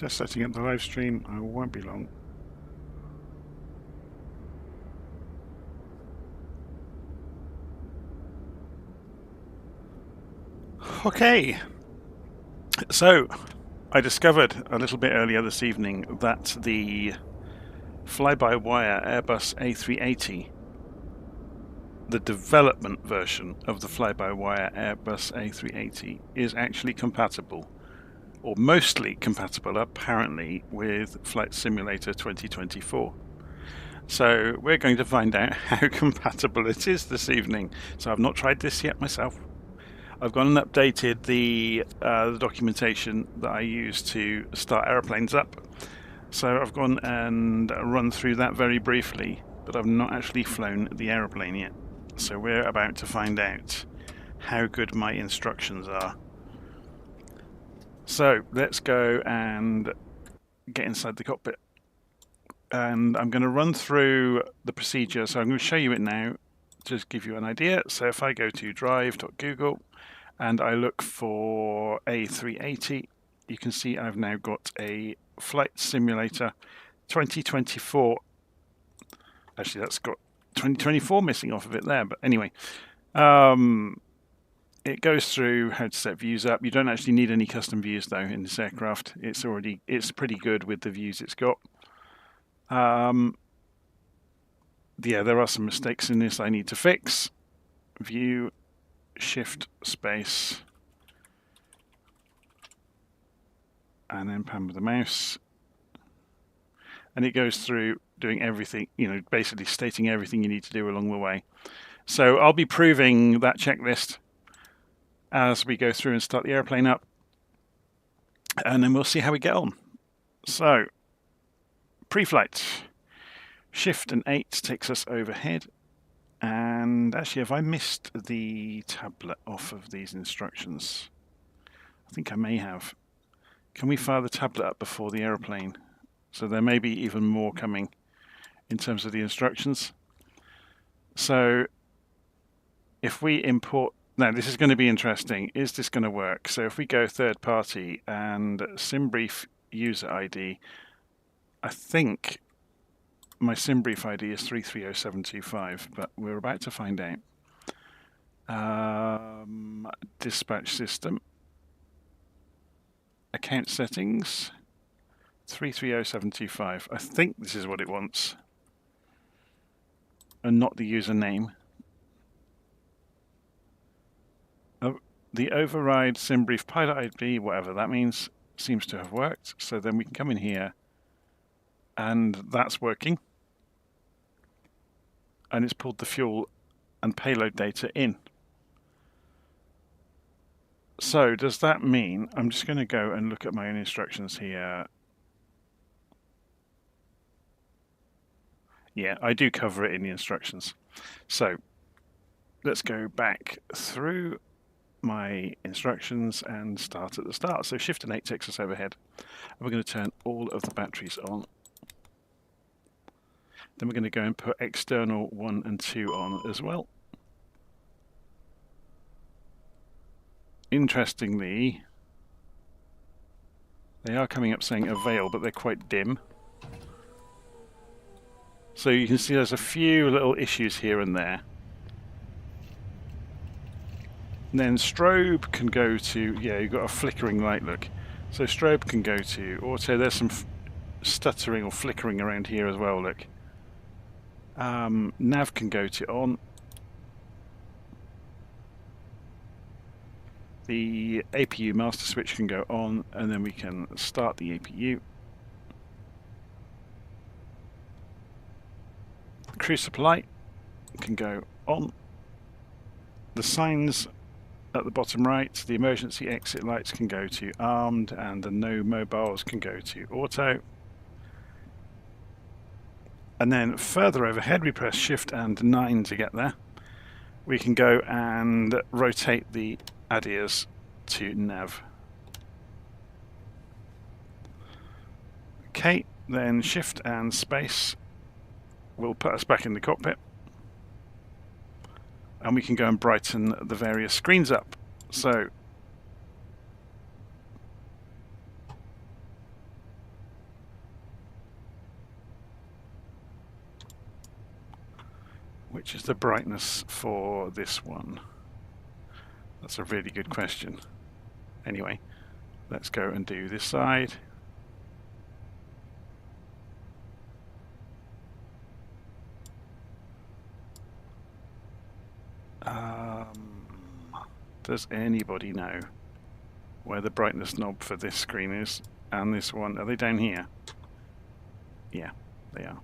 Just setting up the live stream. I won't be long. Okay, so I discovered a little bit earlier this evening that the FlyByWire Airbus A380, the development version of the FlyByWire Airbus A380, is actually compatible, or mostly compatible apparently, with Flight Simulator 2024. So we're going to find out how compatible it is this evening. So I've not tried this yet myself. I've gone and updated the documentation that I use to start aeroplanes up. So I've gone and run through that very briefly, but I've not actually flown the aeroplane yet. So we're about to find out how good my instructions are. So let's go and get inside the cockpit. And I'm going to run through the procedure. So I'm going to show you it now, just give you an idea. So if I go to drive.google and I look for A380, you can see I've now got a Flight Simulator 2024. Actually, that's got 2024 missing off of it there. But anyway, it goes through how to set views up. You don't actually need any custom views though in this aircraft. It's pretty good with the views it's got. Yeah, there are some mistakes in this I need to fix. View, shift, space, and then pan with the mouse. And it goes through doing everything, basically stating everything you need to do along the way. So I'll be proving that checklist as we go through and start the airplane up. And then we'll see how we get on. So, pre-flight. Shift and 8 takes us overhead. And actually, have I missed the tablet off of these instructions? I think I may have. Can we fire the tablet up before the aeroplane? So there may be even more coming in terms of the instructions. So if we import, now this is going to be interesting. Is this going to work? So if we go third party and SimBrief user ID, I think my SimBrief ID is 330725, but we're about to find out. Dispatch system. Account settings. 330725. I think this is what it wants. And not the username. The override SimBrief pilot ID, whatever that means, seems to have worked. So then we can come in here and that's working. And it's pulled the fuel and payload data in. So does that mean, I'm just going to go and look at my own instructions here. Yeah, I do cover it in the instructions. So let's go back through my instructions and start at the start. So Shift and 8 takes us overhead. And we're going to turn all of the batteries on. Then we're going to go and put external 1 and 2 on as well. Interestingly, they are coming up saying avail, but they're quite dim. So you can see there's a few little issues here and there. And then strobe can go to, yeah, you've got a flickering light, look. So strobe can go to auto. There's some stuttering or flickering around here as well, look. Nav can go to on. The APU master switch can go on, and then we can start the APU. Cruise supply can go on. The signs at the bottom right, the emergency exit lights can go to armed, and the no mobiles can go to auto. And then further overhead, we press Shift and 9 to get there. We can go and rotate the ADIRs to nav. Okay, then Shift and space will put us back in the cockpit. And we can go and brighten the various screens up. So which is the brightness for this one? That's a really good question. Anyway, let's go and do this side. Does anybody know where the brightness knob for this screen is and this one? Are they down here? Yeah, they are.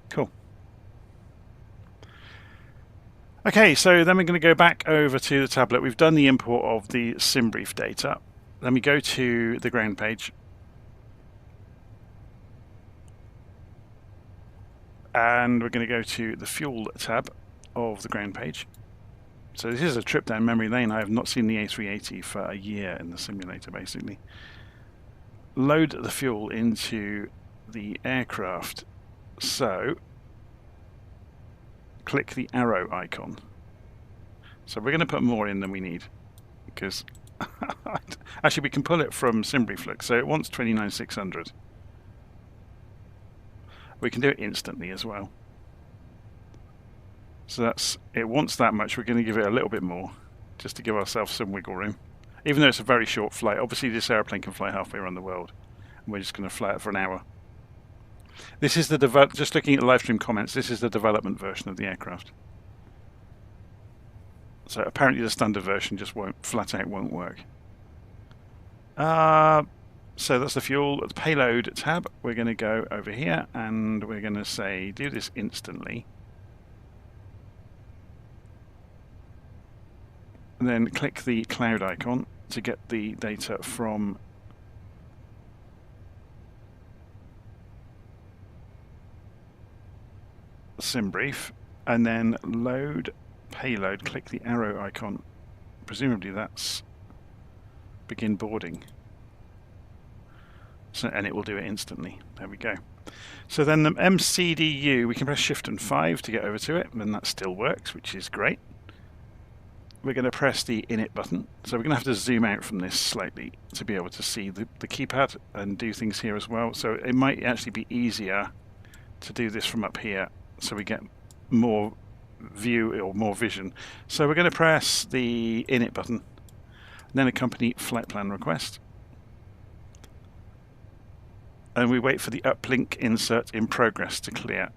Cool. Okay, so then we're going to go back over to the tablet. We've done the import of the SimBrief data. Then we go to the ground page. And we're going to go to the fuel tab of the ground page. So this is a trip down memory lane. I have not seen the A380 for a year in the simulator, basically. Load the fuel into the aircraft. So click the arrow icon. So we're going to put more in than we need, because actually we can pull it from SimBrief. Look, so it wants 29,600. We can do it instantly as well. So that's, it wants that much. We're going to give it a little bit more, just to give ourselves some wiggle room. Even though it's a very short flight, obviously this airplane can fly halfway around the world, and we're just going to fly it for an hour. This is the just looking at the live stream comments, this is the development version of the aircraft. So apparently the standard version just won't, flat out won't work. So that's the fuel. The payload tab, we're going to go over here and we're going to say do this instantly. And then click the cloud icon to get the data from SimBrief, and then load payload, click the arrow icon. Presumably that's begin boarding. So, and it will do it instantly. There we go. So then the MCDU, we can press Shift and 5 to get over to it, and that still works, which is great. We're going to press the init button. So we're going to have to zoom out from this slightly to be able to see the keypad and do things here as well. So it might actually be easier to do this from up here, so we get more view or more vision. So we're going to press the init button, then accompany flight plan request. And we wait for the uplink insert in progress to clear.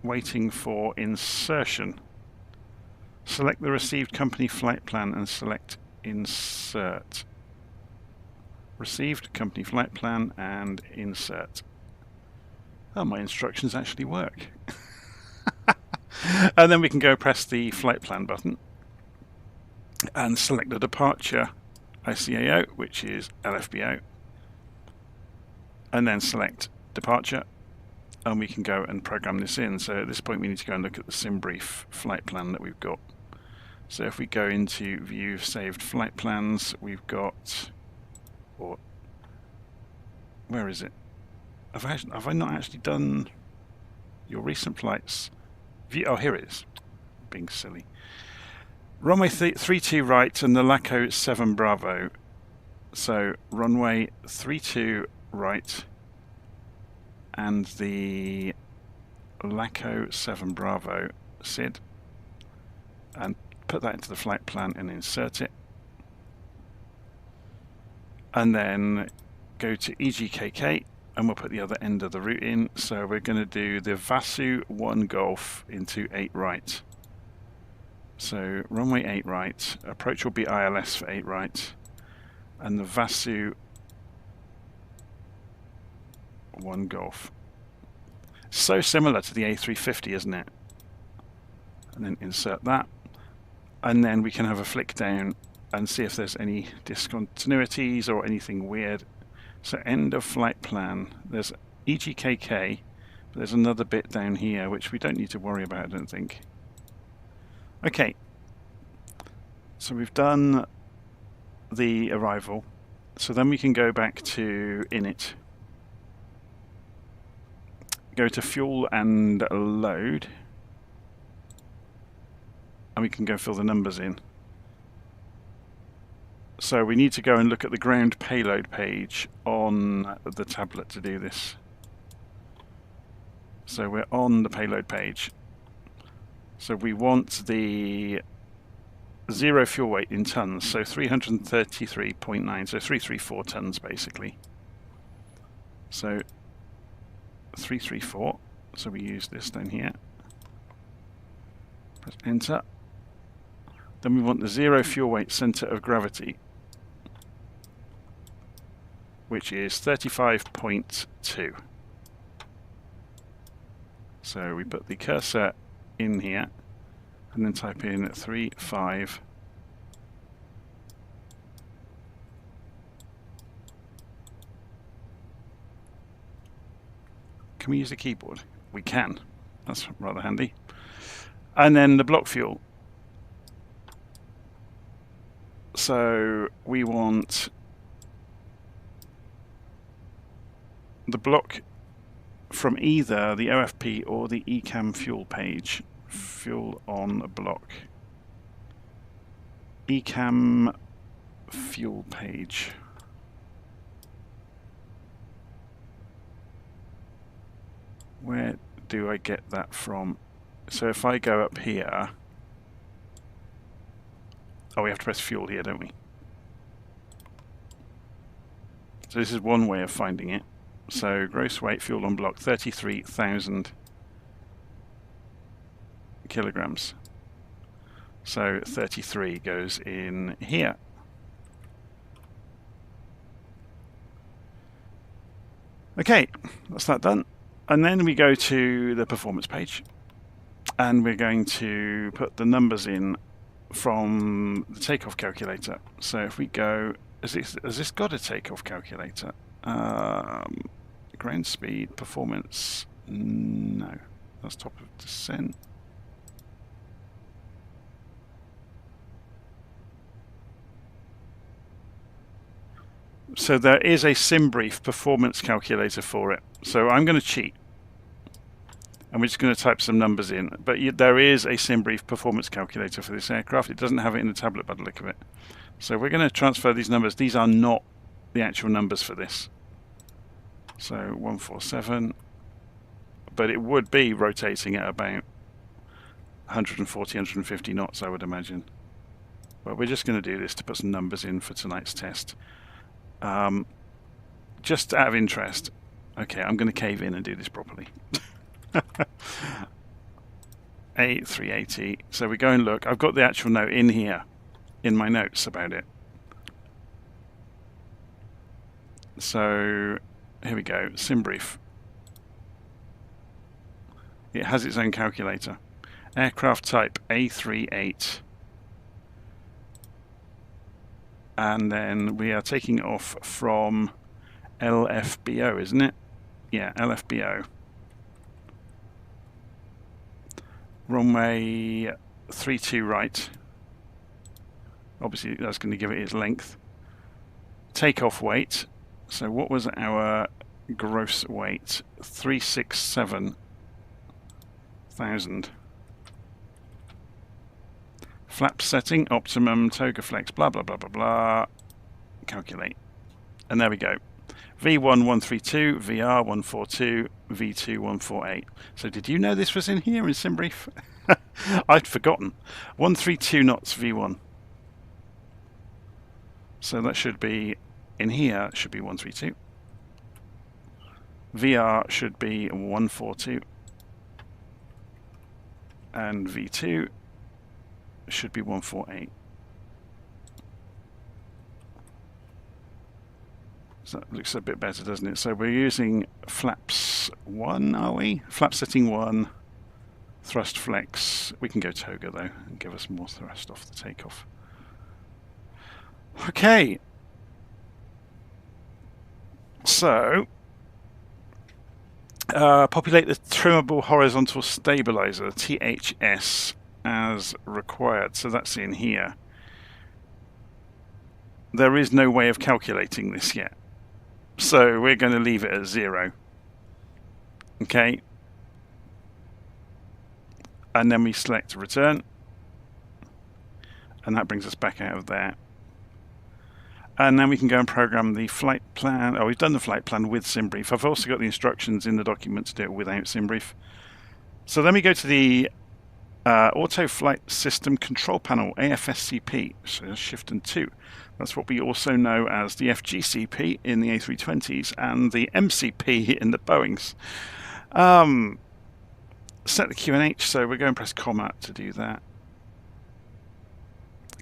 Waiting for insertion. Select the received company flight plan and select insert. Received company flight plan and insert. Oh, my instructions actually work. And then we can go press the flight plan button and select the departure ICAO, which is LFBO. And then select departure, and we can go and program this in. So at this point we need to go and look at the SimBrief flight plan that we've got. So if we go into view saved flight plans, we've got, or where is it? Have I not actually done your recent flights? View, oh, here it is. Being silly. Runway 32 right and the LACO 7 Bravo. So runway 32 right and the LACO 7 Bravo SID, and put that into the flight plan and insert it, and then go to EGKK and we'll put the other end of the route in. So we're going to do the Vasu 1 Golf into 8 right. So runway 8 right, approach will be ILS for 8 right, and the Vasu 1 Golf. So similar to the A350, isn't it? And then insert that, and then we can have a flick down and see if there's any discontinuities or anything weird. So end of flight plan, there's EGKK, but there's another bit down here which we don't need to worry about, I don't think. Okay, so we've done the arrival, so then we can go back to init, go to fuel and load, and we can go fill the numbers in. So we need to go and look at the ground payload page on the tablet to do this. So we're on the payload page. So we want the zero fuel weight in tons, so 333.9, so 334 tons basically. So 334, so we use this down here. Press enter. Then we want the zero fuel weight center of gravity, which is 35.2. So we put the cursor in here and then type in 35. Can we use the keyboard? We can. That's rather handy. And then the block fuel. So we want the block from either the OFP or the ECAM fuel page. Fuel on block. ECAM fuel page. Where do I get that from? So if I go up here, oh, we have to press fuel here, don't we? So this is one way of finding it. So gross weight fuel on block 33,000 kilograms. So 33 goes in here. Okay, that's that done. And then we go to the performance page and we're going to put the numbers in from the takeoff calculator. So if we go, has this got a takeoff calculator? Ground speed, performance, no, that's top of descent. So there is a SimBrief performance calculator for it. So I'm going to cheat. And we're just going to type some numbers in. But there is a SimBrief performance calculator for this aircraft. It doesn't have it in the tablet by the look of it. So we're going to transfer these numbers. These are not the actual numbers for this. So 147. But it would be rotating at about 140, 150 knots, I would imagine. But we're just going to do this to put some numbers in for tonight's test. Just out of interest. Okay, I'm going to cave in and do this properly. A380. So we go and look. I've got the actual note in here, in my notes about it. So here we go. SimBrief. It has its own calculator. Aircraft type A380. And then we are taking off from LFBO, isn't it? Yeah, LFBO. Runway 32 right. Obviously that's going to give it its length. Takeoff weight. So what was our gross weight? 367,000. Flap setting, optimum, toga flex, blah, blah, blah, blah, blah. Calculate. And there we go. V1 132, VR 142, V2 148. So did you know this was in here in SimBrief? I'd forgotten. 132 knots V1. So that should be, in here, should be 132. VR should be 142. And V2 should be 148. So that looks a bit better, doesn't it? So we're using flaps 1, are we? Flap setting 1, thrust flex. We can go toga though and give us more thrust off the takeoff. Okay. So populate the trimmable horizontal stabilizer, THS, as required. So that's in here. There is no way of calculating this yet. So we're going to leave it at 0. Okay. And then we select return. And that brings us back out of there. And then we can go and program the flight plan. Oh, we've done the flight plan with SimBrief. I've also got the instructions in the document to do it without SimBrief. So then we go to the Autoflight System Control Panel, AFSCP, so Shift and 2. That's what we also know as the FGCP in the A320s and the MCP in the Boeings. Set the QNH, so we're going to press comma to do that.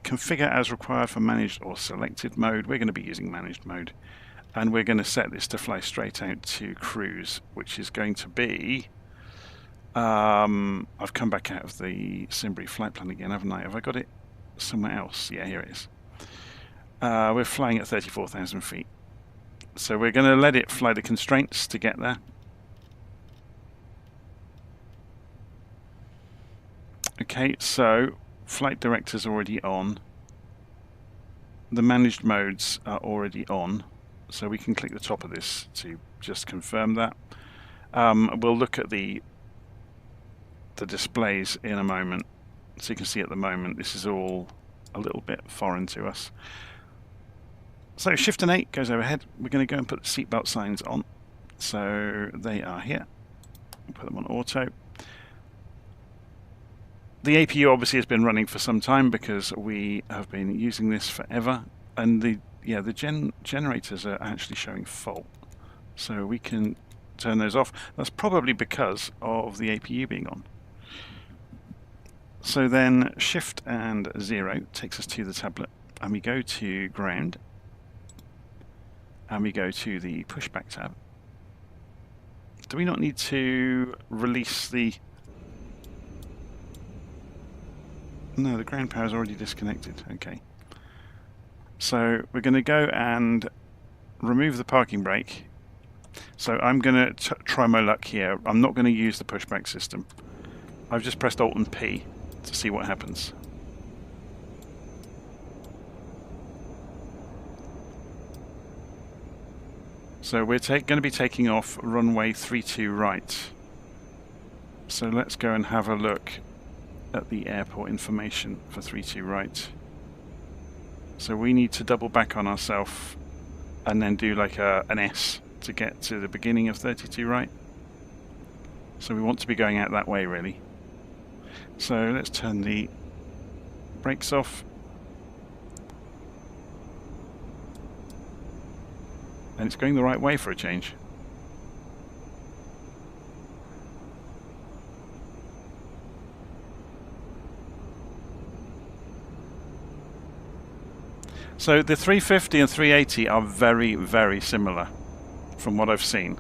Configure as required for managed or selected mode. We're going to be using managed mode. And we're going to set this to fly straight out to cruise, which is going to be... I've come back out of the SimBrief flight plan again, haven't I? Have I got it somewhere else? Yeah, here it is. We're flying at 34,000 feet. So we're going to let it fly the constraints to get there. Okay, so flight director's already on. The managed modes are already on. So we can click the top of this to just confirm that. We'll look at the displays in a moment. So you can see at the moment this is all a little bit foreign to us. So Shift and 8 goes overhead. We're going to go and put the seatbelt signs on. So they are here. We'll put them on auto. The APU obviously has been running for some time because we have been using this forever, and the generators are actually showing fault. So we can turn those off. That's probably because of the APU being on. So then Shift and 0 takes us to the tablet, and we go to ground, and we go to the pushback tab. Do we not need to release the... No, the ground power is already disconnected. Okay. So we're going to go and remove the parking brake. So I'm going to try my luck here. I'm not going to use the pushback system. I've just pressed Alt and P to see what happens. So we're going to be taking off runway 32 right. So let's go and have a look at the airport information for 32 right. So we need to double back on ourselves and then do like an S to get to the beginning of 32 right. So we want to be going out that way really. So let's turn the brakes off. And it's going the right way for a change. So the 350 and 380 are very, very similar from what I've seen.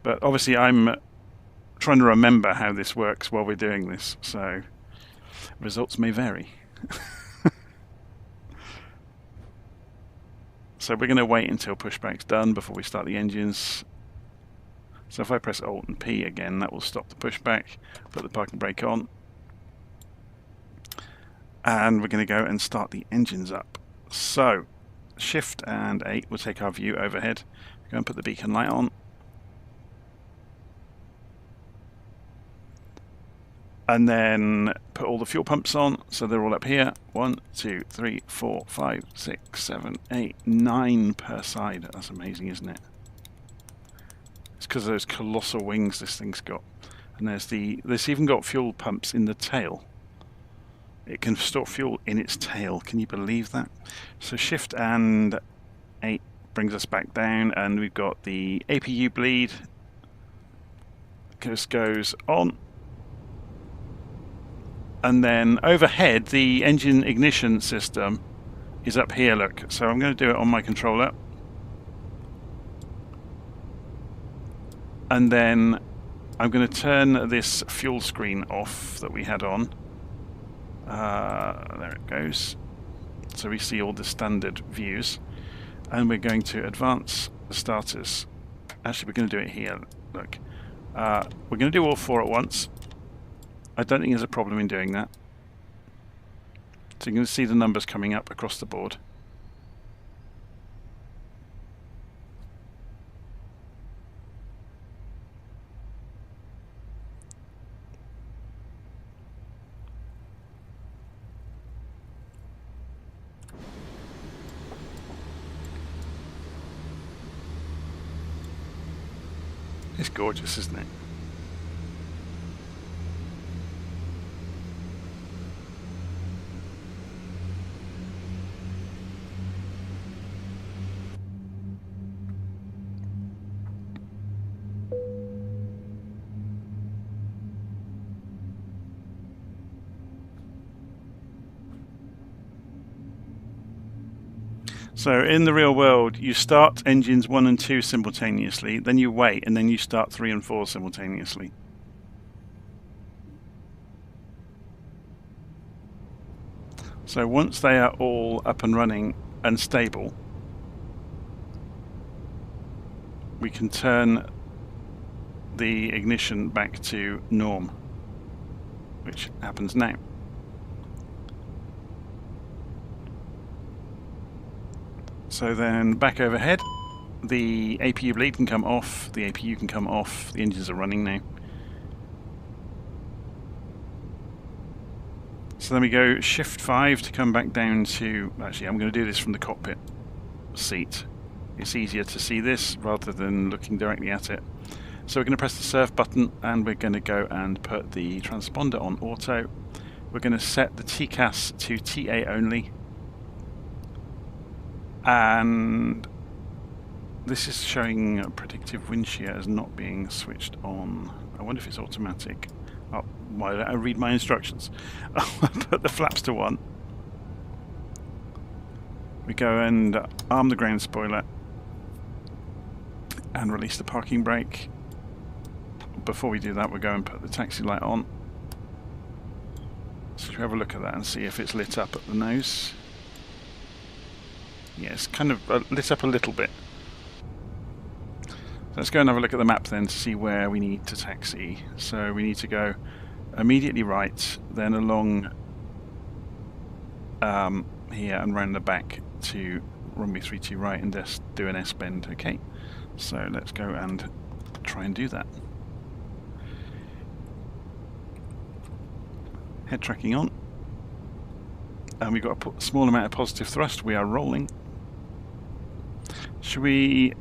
But obviously I'm trying to remember how this works while we're doing this, so results may vary. So we're going to wait until pushback's done before we start the engines. So if I press Alt and P again, that will stop the pushback, put the parking brake on. And we're going to go and start the engines up. So Shift and 8 will take our view overhead. Go and put the beacon light on. And then put all the fuel pumps on, so they're all up here. 1, 2, 3, 4, 5, 6, 7, 8, 9 per side. That's amazing, isn't it? It's because of those colossal wings this thing's got. And there's even got fuel pumps in the tail. It can store fuel in its tail. Can you believe that? So Shift and 8 brings us back down, and we've got the APU bleed. Just goes on. And then overhead, the engine ignition system is up here, look. So I'm going to do it on my controller. And then I'm going to turn this fuel screen off that we had on. There it goes. So we see all the standard views. And we're going to advance the starters. Actually, we're going to do it here, look. We're going to do all 4 at once. I don't think there's a problem in doing that. So you're going to see the numbers coming up across the board. It's gorgeous, isn't it? So in the real world, you start engines 1 and 2 simultaneously, then you wait, and then you start 3 and 4 simultaneously. So once they are all up and running and stable, we can turn the ignition back to norm, which happens now. So then back overhead, the APU bleed can come off, the APU can come off, the engines are running now. So then we go shift 5 to come back down to, actually I'm going to do this from the cockpit seat. It's easier to see this rather than looking directly at it. So we're going to press the surf button and we're going to go and put the transponder on auto. We're going to set the TCAS to TA only. And this is showing predictive wind shear as not being switched on. I wonder if it's automatic. Oh, why don't I read my instructions? I'll put the flaps to 1. We go and arm the ground spoiler and release the parking brake. Before we do that, we'll go and put the taxi light on. So we'll have a look at that and see if it's lit up at the nose. Yeah, it's kind of lit up a little bit. So let's go and have a look at the map then to see where we need to taxi. So we need to go immediately right, then along here and round the back to runway 32 right and just do an S-bend. Okay, so let's go and try and do that. Head tracking on. And we've got a small amount of positive thrust. We are rolling. Should we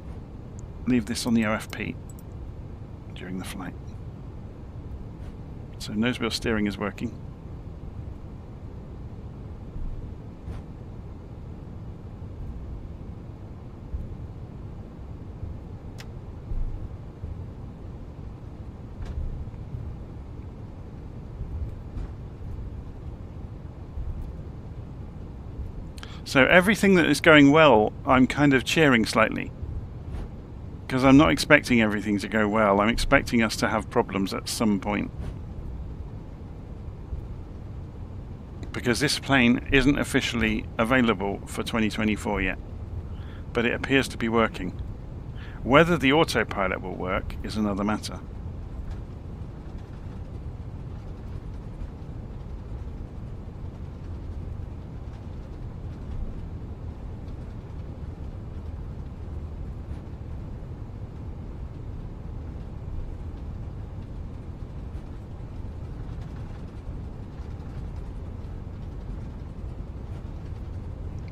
leave this on the OFP during the flight? So nose wheel steering is working. So everything that is going well, I'm kind of cheering slightly. Because I'm not expecting everything to go well. I'm expecting us to have problems at some point. Because this plane isn't officially available for 2024 yet. But it appears to be working. Whether the autopilot will work is another matter.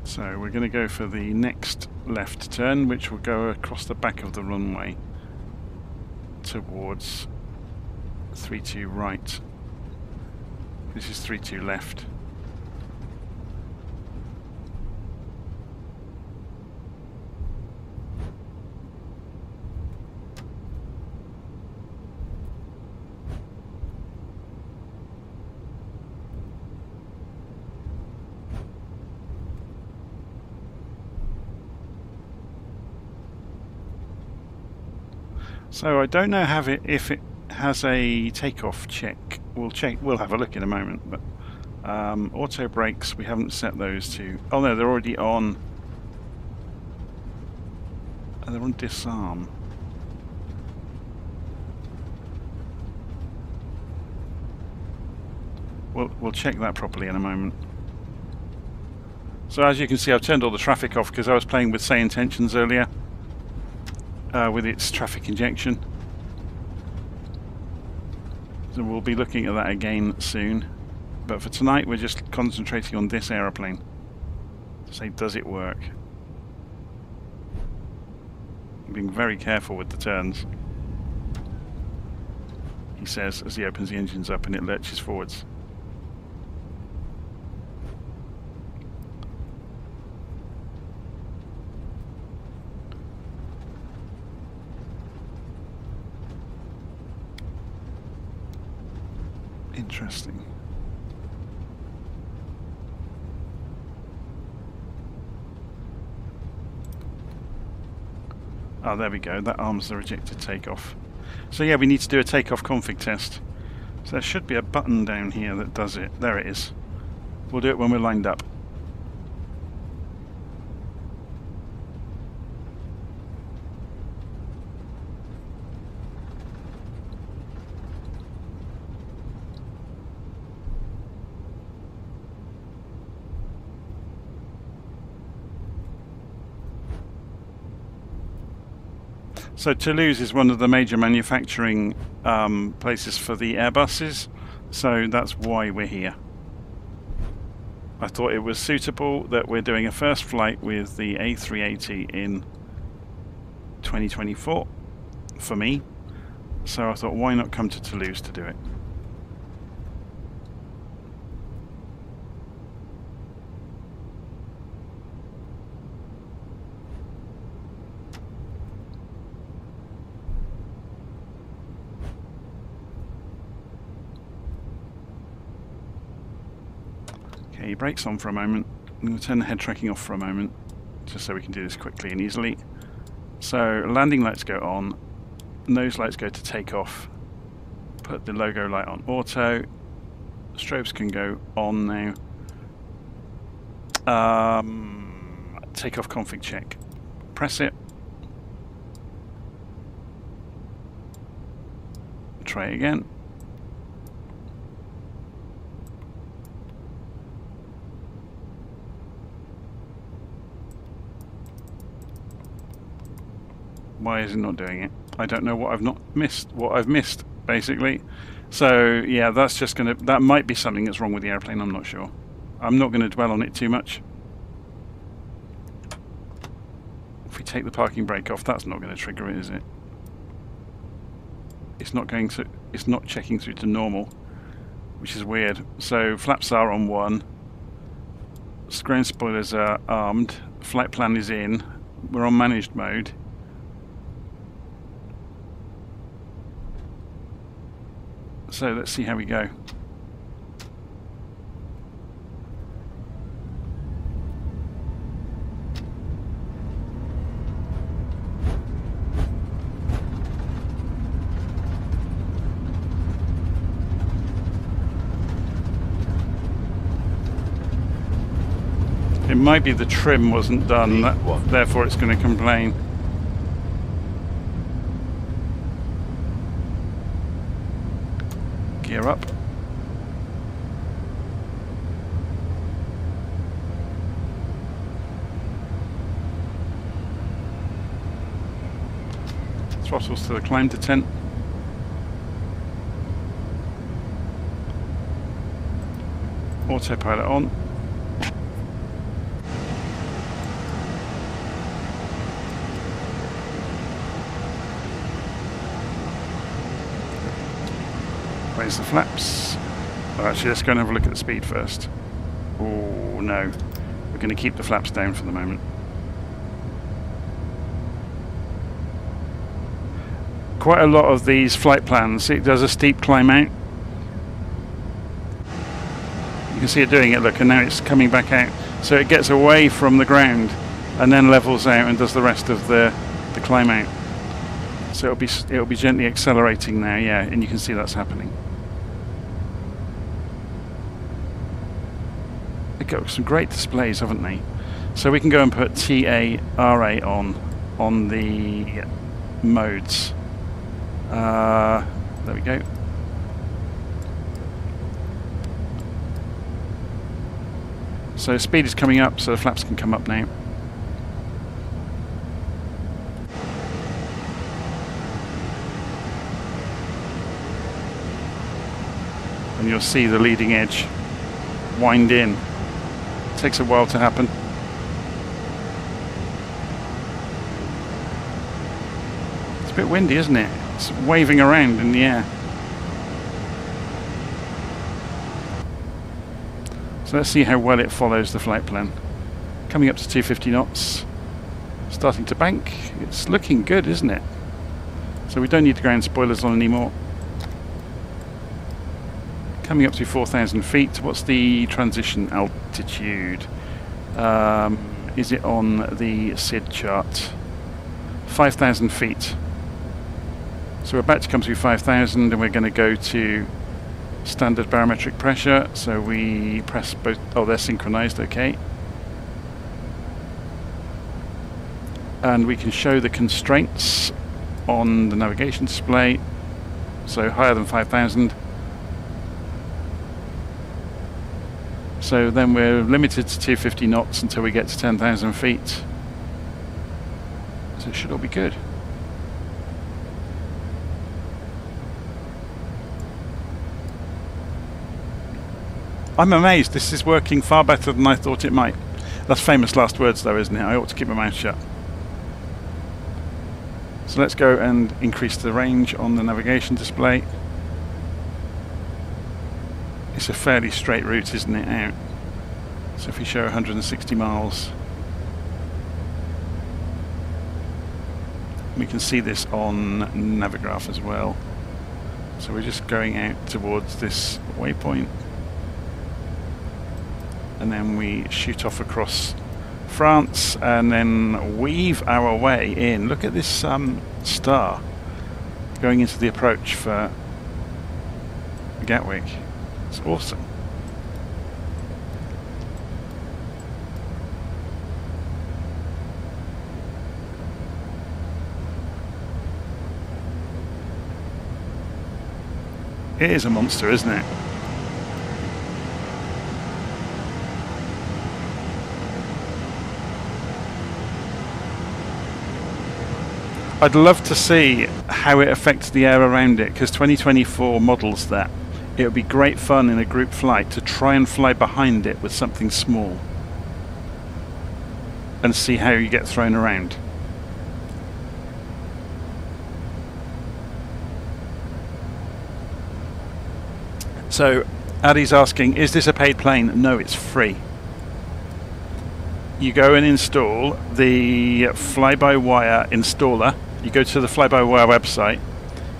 So we're going to go for the next left turn, which will go across the back of the runway towards 32 right. This is 32 left. So I don't know if it has a takeoff check. We'll have a look in a moment. But auto brakes, we haven't set those to. Oh no, they're already on. They're on disarm. We'll check that properly in a moment. So as you can see, I've turned all the traffic off because I was playing with say intentions earlier. With its traffic injection. So we'll be looking at that again soon. But for tonight we're just concentrating on this aeroplane. To say, does it work? I'm being very careful with the turns. he says as he opens the engines up and it lurches forwards. Interesting. Oh, there we go. That arms the rejected takeoff. So yeah, we need to do a takeoff config test. So there should be a button down here that does it. There it is. We'll do it when we're lined up. So Toulouse is one of the major manufacturing places for the Airbuses, so that's why we're here. I thought it was suitable that we're doing a first flight with the A380 in 2024 for me, so I thought why not come to Toulouse to do it. Okay, brakes on for a moment. I'm going to turn the head tracking off for a moment, just so we can do this quickly and easily. So landing lights go on, nose lights go to takeoff, put the logo light on auto, strobes can go on now. Takeoff config check. Press it. Try it again. Why is it not doing it? I don't know what I've missed, basically. So yeah, that's just that might be something that's wrong with the airplane, I'm not sure. I'm not going to dwell on it too much. If we take the parking brake off, that's not going to trigger it, is it? It's not checking through to normal, which is weird. So flaps are on 1. Ground spoilers are armed. Flight plan is in. We're on managed mode. So let's see how we go. It might be the trim wasn't done, therefore it's going to complain. Gear up. Throttles to the climb descent. Autopilot on. Raise the flaps. Oh, actually, let's go and have a look at the speed first. Oh no, we're going to keep the flaps down for the moment. Quite a lot of these flight plans, it does a steep climb out. You can see it doing it, look, and now it's coming back out. So it gets away from the ground and then levels out and does the rest of the climb out. So it'll be gently accelerating now, yeah, and you can see that's happening. They've got some great displays, haven't they? So we can go and put TARA on the modes. There we go. So speed is coming up, so the flaps can come up now. And you'll see the leading edge wind in. It takes a while to happen. It's a bit windy, isn't it? It's waving around in the air. So let's see how well it follows the flight plan. Coming up to 250 knots, starting to bank. It's looking good, isn't it? So we don't need the ground spoilers on anymore. Coming up to 4,000 feet. What's the transition altitude? Is it on the SID chart? 5,000 feet. So we're about to come through 5,000 and we're going to go to standard barometric pressure. So we press both. Oh, they're synchronized, okay. And we can show the constraints on the navigation display. So higher than 5,000. So then we're limited to 250 knots until we get to 10,000 feet. So it should all be good. I'm amazed. This is working far better than I thought it might. That's famous last words though, isn't it? I ought to keep my mouth shut. So let's go and increase the range on the navigation display. It's a fairly straight route, isn't it, out? So if we show 160 miles, we can see this on Navigraph as well. So we're just going out towards this waypoint, and then we shoot off across France and then weave our way in. Look at this star going into the approach for Gatwick. It's awesome. It is a monster, isn't it? I'd love to see how it affects the air around it, because 2024 models that. It would be great fun in a group flight to try and fly behind it with something small and see how you get thrown around. So Addy's asking, is this a paid plane? No, it's free. You go and install the FlyByWire installer. You go to the FlyByWire website,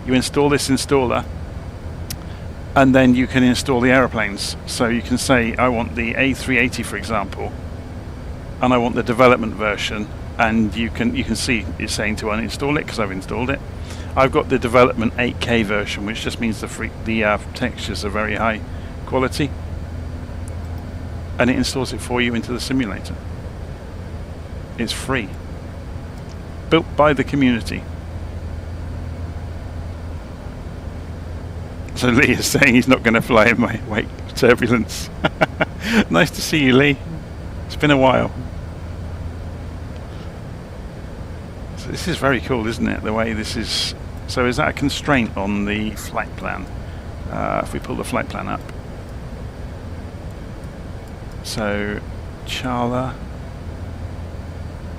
you install this installer, and then you can install the aeroplanes. So you can say, I want the A380, for example, and I want the development version, and you can see it's saying to uninstall it because I've installed it. I've got the development 8K version, which just means the textures are very high quality, and it installs it for you into the simulator. It's free, built by the community. So Lee is saying he's not going to fly in my wake of turbulence. Nice to see you, Lee. It's been a while. So this is very cool, isn't it? The way this is. So is that a constraint on the flight plan? If we pull the flight plan up. So Charla,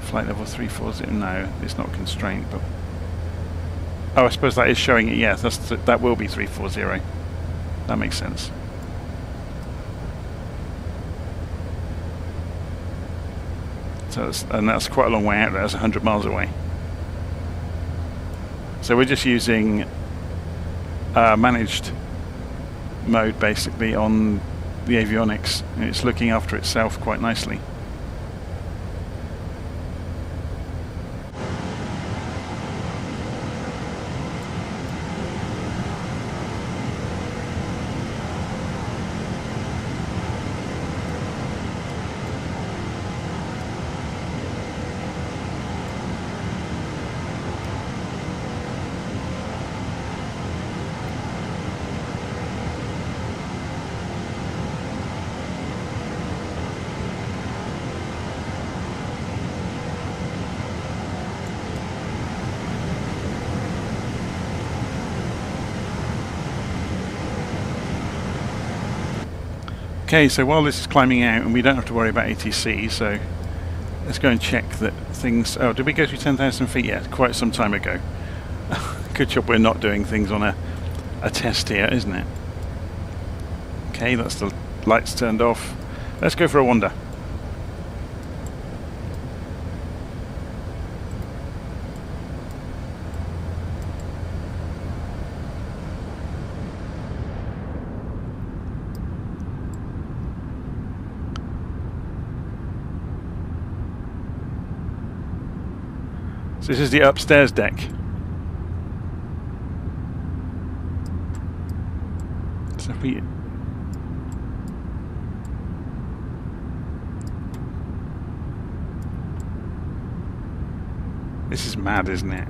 flight level 340. No, it's not a constraint, but. Oh, I suppose that is showing it. Yes, that will be 340. That makes sense. So that's quite a long way out there. That's 100 miles away. So we're just using managed mode basically on the avionics, and it's looking after itself quite nicely. Okay, so while this is climbing out, and we don't have to worry about ATC, so let's go and check that things. Oh, did we go through 10,000 feet yet? Quite some time ago. Good job we're not doing things on a test here, isn't it? Okay, that's the lights turned off. Let's go for a wander. So this is the upstairs deck. So if we this is mad, isn't it?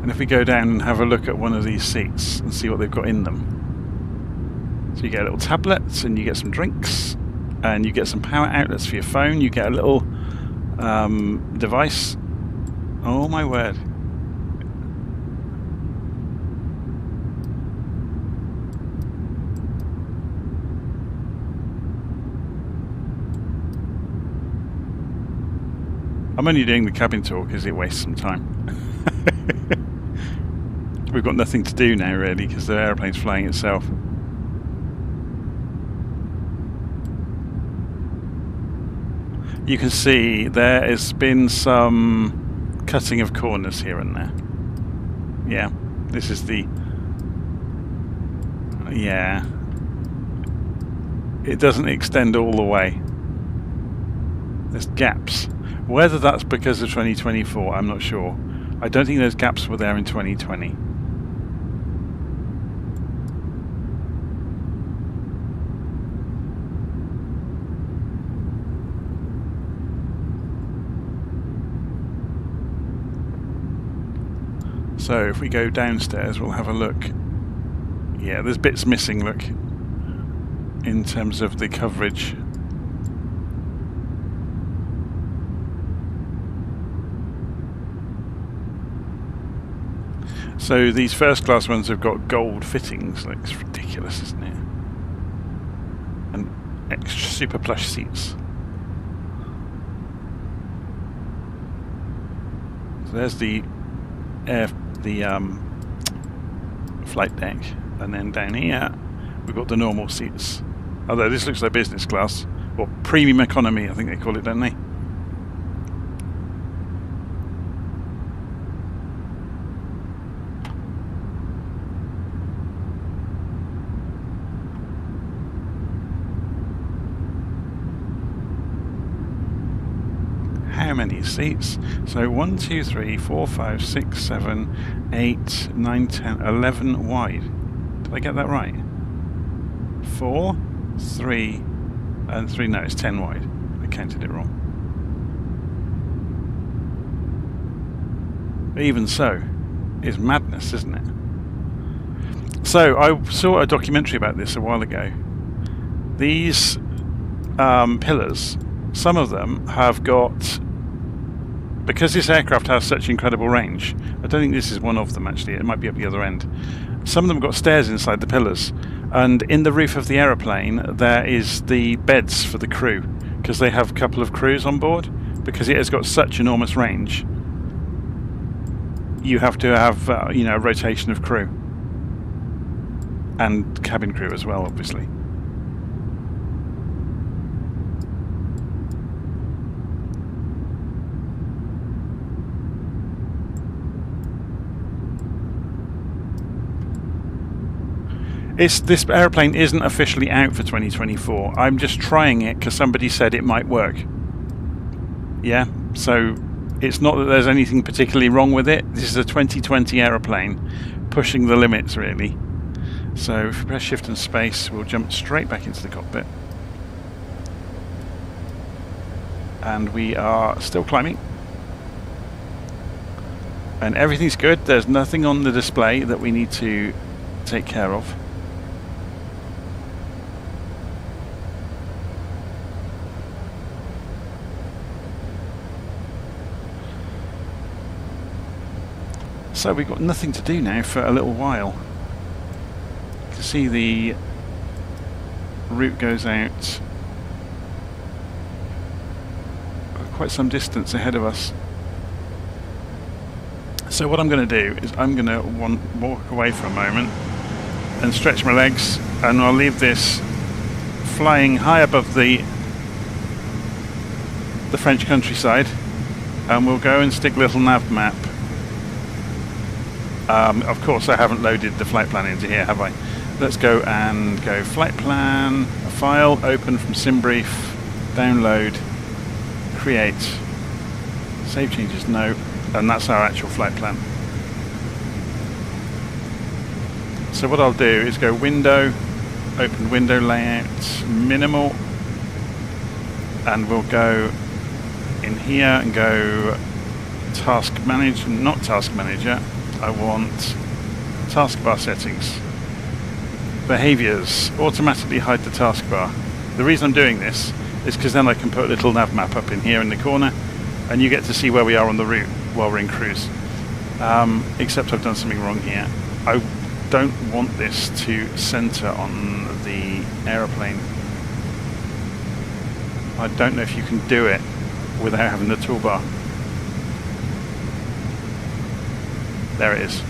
And if we go down and have a look at one of these seats and see what they've got in them. So you get a little tablet and you get some drinks and you get some power outlets for your phone. You get a little device. Oh my word. I'm only doing the cabin tour because it wastes some time. We've got nothing to do now really because the aeroplane's flying itself. You can see there has been some cutting of corners here and there. Yeah, this is the... yeah. It doesn't extend all the way. There's gaps. Whether that's because of 2024, I'm not sure. I don't think those gaps were there in 2020. So if we go downstairs, we'll have a look. Yeah, there's bits missing, look, in terms of the coverage. So these first class ones have got gold fittings. Like, it's ridiculous, isn't it? And extra super plush seats. So there's the flight deck, and then down here we've got the normal seats. Although this looks like business class, or premium economy, I think they call it, don't they? How many seats? So 1, 2, 3, 4, 5, 6, 7, 8, 9, 10, 11 wide. Did I get that right? 4, 3, and 3. No, it's 10 wide. I counted it wrong. Even so, it's madness, isn't it? So I saw a documentary about this a while ago. These pillars, some of them have got... Because this aircraft has such incredible range, I don't think this is one of them actually, it might be up the other end. Some of them got stairs inside the pillars, and in the roof of the aeroplane there is the beds for the crew, because they have a couple of crews on board. Because it has got such enormous range, you have to have a rotation of crew. And cabin crew as well, obviously. This aeroplane isn't officially out for 2024. I'm just trying it because somebody said it might work. Yeah, so it's not that there's anything particularly wrong with it. This is a 2020 aeroplane pushing the limits, really. So if we press shift and space, we'll jump straight back into the cockpit. And we are still climbing. And everything's good. There's nothing on the display that we need to take care of. So we've got nothing to do now for a little while. You can see the route goes out quite some distance ahead of us. So what I'm going to do is I'm going to walk away for a moment and stretch my legs, and I'll leave this flying high above the French countryside, and we'll go and stick LittleNavMap. Of course I haven't loaded the flight plan into here, have I? Let's go and go flight plan, a file, open from SimBrief, download, create, save changes, no, and that's our actual flight plan. So what I'll do is go window, open window layout, minimal, and we'll go in here and go task manager, not task manager, I want taskbar settings, behaviors, automatically hide the taskbar. The reason I'm doing this is because then I can put a little nav map up in here in the corner and you get to see where we are on the route while we're in cruise. Except I've done something wrong here. I don't want this to center on the aeroplane. I don't know if you can do it without having the toolbar. There it is.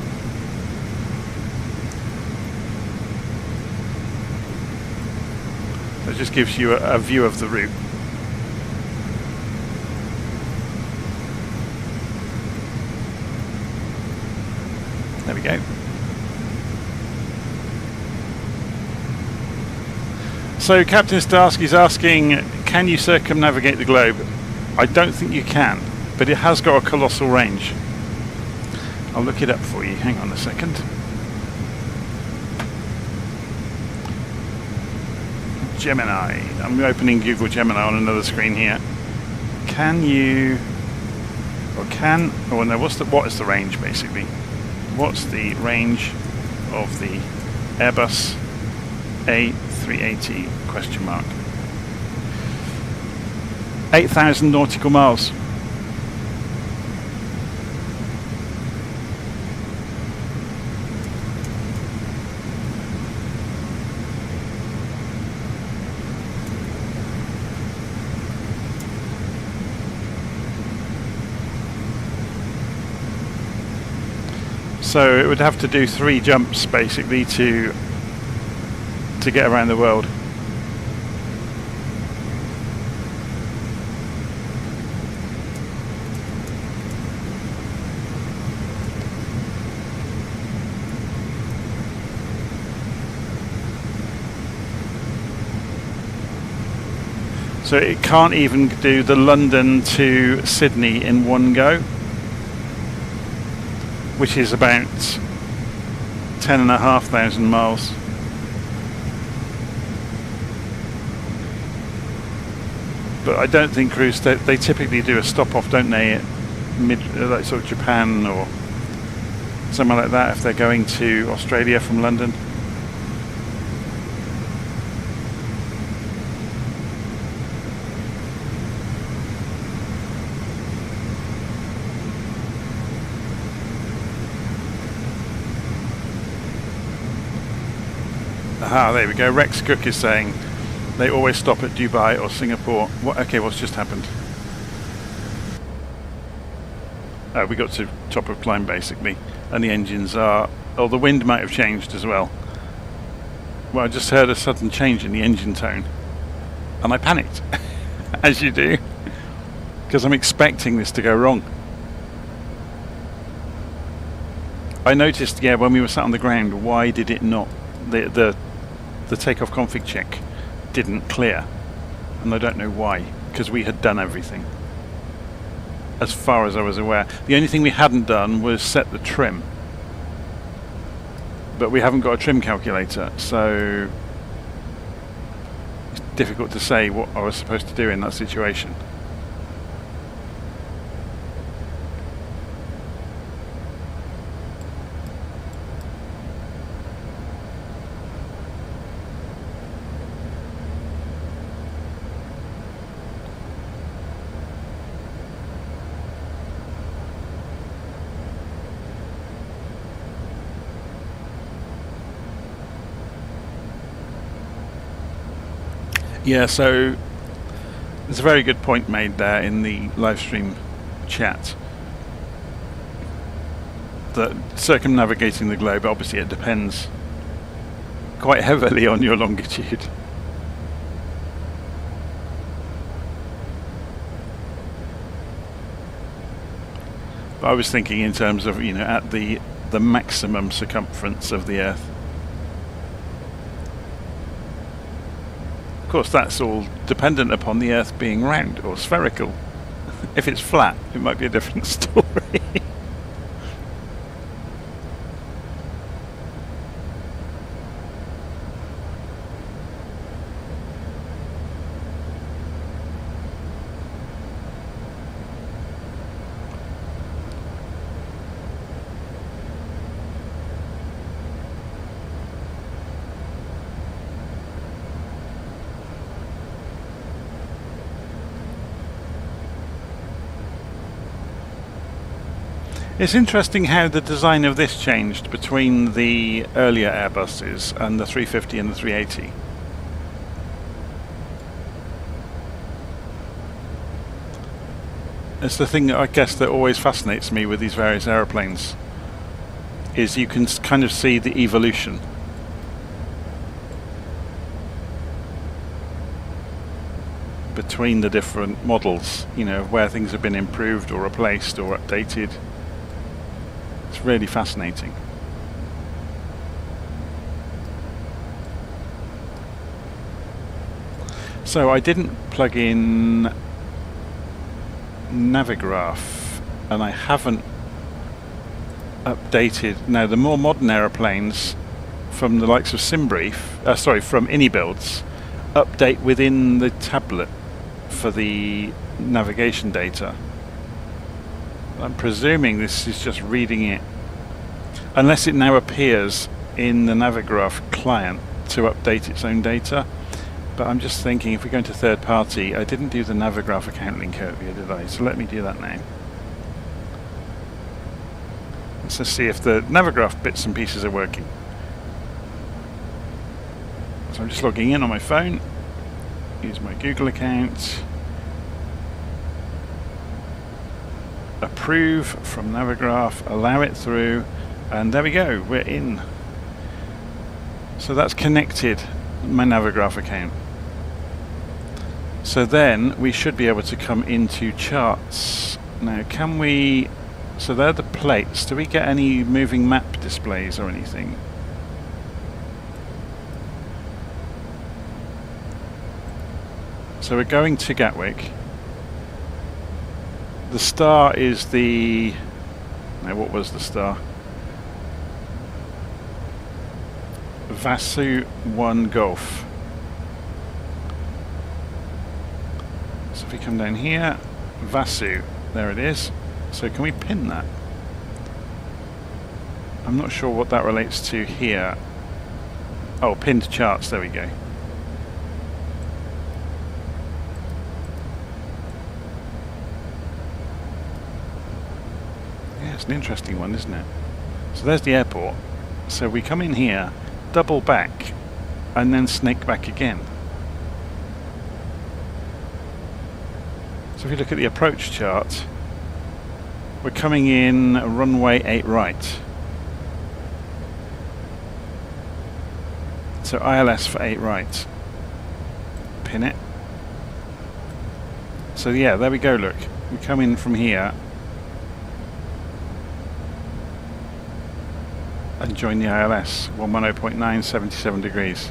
So it just gives you a view of the route. There we go. So Captain Starsky is asking, can you circumnavigate the globe? I don't think you can, but it has got a colossal range. I'll look it up for you. Hang on a second. Gemini. I'm opening Google Gemini on another screen here. Can you, or can, oh no, what is the range basically? What's the range of the Airbus A380 question mark? 8,000 nautical miles. So it would have to do 3 jumps basically to get around the world. So it can't even do the London to Sydney in one go, which is about 10,500 miles. But I don't think cruise, they typically do a stop off, don't they, at like sort of Japan or somewhere like that if they're going to Australia from London. Aha, there we go. Rex Cook is saying they always stop at Dubai or Singapore. What? Okay, what's just happened? Oh, we got to top of climb basically, and the engines are. Oh, the wind might have changed as well. Well, I just heard a sudden change in the engine tone, and I panicked, as you do, because I'm expecting this to go wrong. I noticed, yeah, when we were sat on the ground, why did it not? The takeoff config check didn't clear, and I don't know why, because we had done everything as far as I was aware. The only thing we hadn't done was set the trim, but we haven't got a trim calculator, so it's difficult to say what I was supposed to do in that situation. Yeah, so there's a very good point made there in the live stream chat. that circumnavigating the globe, obviously it depends quite heavily on your longitude. But I was thinking in terms of, at the maximum circumference of the Earth. Of course, that's all dependent upon the Earth being round or spherical. If it's flat, it might be a different story. It's interesting how the design of this changed between the earlier Airbuses and the 350 and the 380. It's the thing, I guess, that always fascinates me with these various aeroplanes, is you can kind of see the evolution. Between the different models, where things have been improved or replaced or updated. It's really fascinating. So I didn't plug in Navigraph, and I haven't updated. Now the more modern aeroplanes from the likes of from Anybuilds, update within the tablet for the navigation data. I'm presuming this is just reading it, unless it now appears in the Navigraph client to update its own data. But I'm just thinking, if we go into third party, I didn't do the Navigraph account link earlier, did I? So let me do that now. Let's just see if the Navigraph bits and pieces are working. So I'm just logging in on my phone. Use my Google account. Approve from Navigraph, allow it through, and there we go, we're in. So that's connected my Navigraph account. So then we should be able to come into charts. Now can we, so they're the plates, do we get any moving map displays or anything? So we're going to Gatwick. The star is the... Now what was the star? Vasu 1 Golf. So if we come down here, Vasu, there it is. So can we pin that? I'm not sure what that relates to here. Oh, pinned charts, there we go. It's an interesting one, isn't it? So there's the airport. So we come in here, double back, and then snake back again. So if you look at the approach chart, we're coming in runway 8 right. So ILS for 8 right. Pin it. So yeah, there we go, look. We come in from here and join the ILS, 110.9, 77 degrees.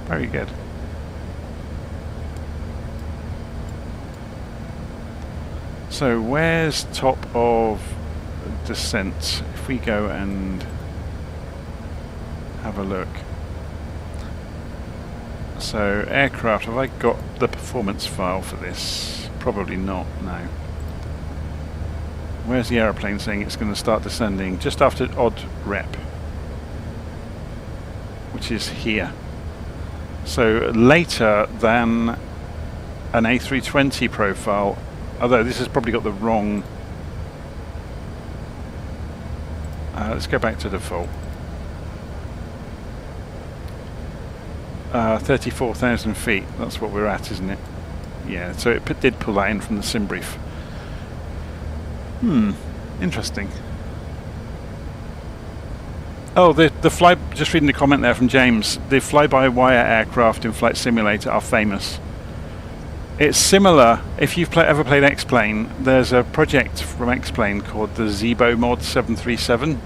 Very good. So where's top of descent? If we go and have a look. So aircraft, have I got the performance file for this? Probably not, no. Where's the aeroplane saying it's going to start descending? Just after odd rep, which is here. So later than an A320 profile, although this has probably got the wrong... let's go back to default. 34,000 feet, that's what we're at, isn't it? Yeah, so it did pull that in from the sim brief. Interesting. Oh, just reading the comment there from James, the fly-by-wire aircraft in Flight Simulator are famous. It's similar, if you've ever played X-Plane, there's a project from X-Plane called the Zebo Mod 737.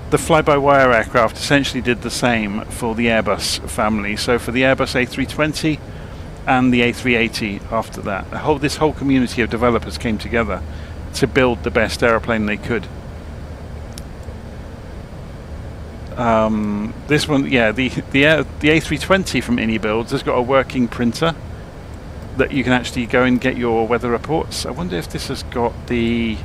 The fly-by-wire aircraft essentially did the same for the Airbus family. So for the Airbus A320 and the A380 after that, this whole community of developers came together to build the best aeroplane they could. This one, yeah, the A320 from InnyBuilds has got a working printer that you can actually go and get your weather reports. I wonder if this has got the...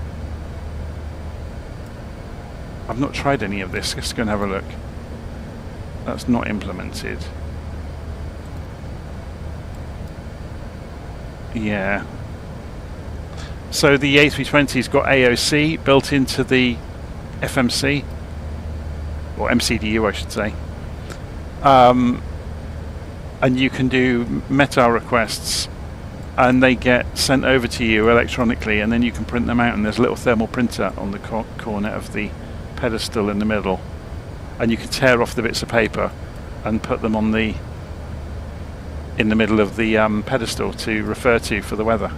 I've not tried any of this. Let's go and have a look. That's not implemented. Yeah. So the A320's got AOC built into the FMC. Or MCDU, I should say. And you can do METAR requests and they get sent over to you electronically, and then you can print them out, and there's a little thermal printer on the corner of the pedestal in the middle, and you can tear off the bits of paper and put them on in the middle of the pedestal to refer to for the weather.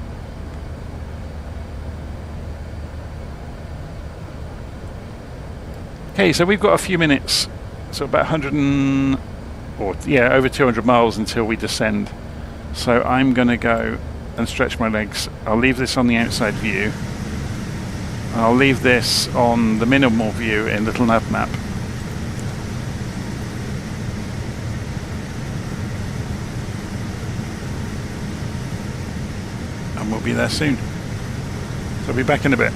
Okay, so we've got a few minutes, so about over 200 miles until we descend. So I'm going to go and stretch my legs. I'll leave this on the outside view. I'll leave this on the minimal view in LittleNavMap. And we'll be there soon. So I'll be back in a bit.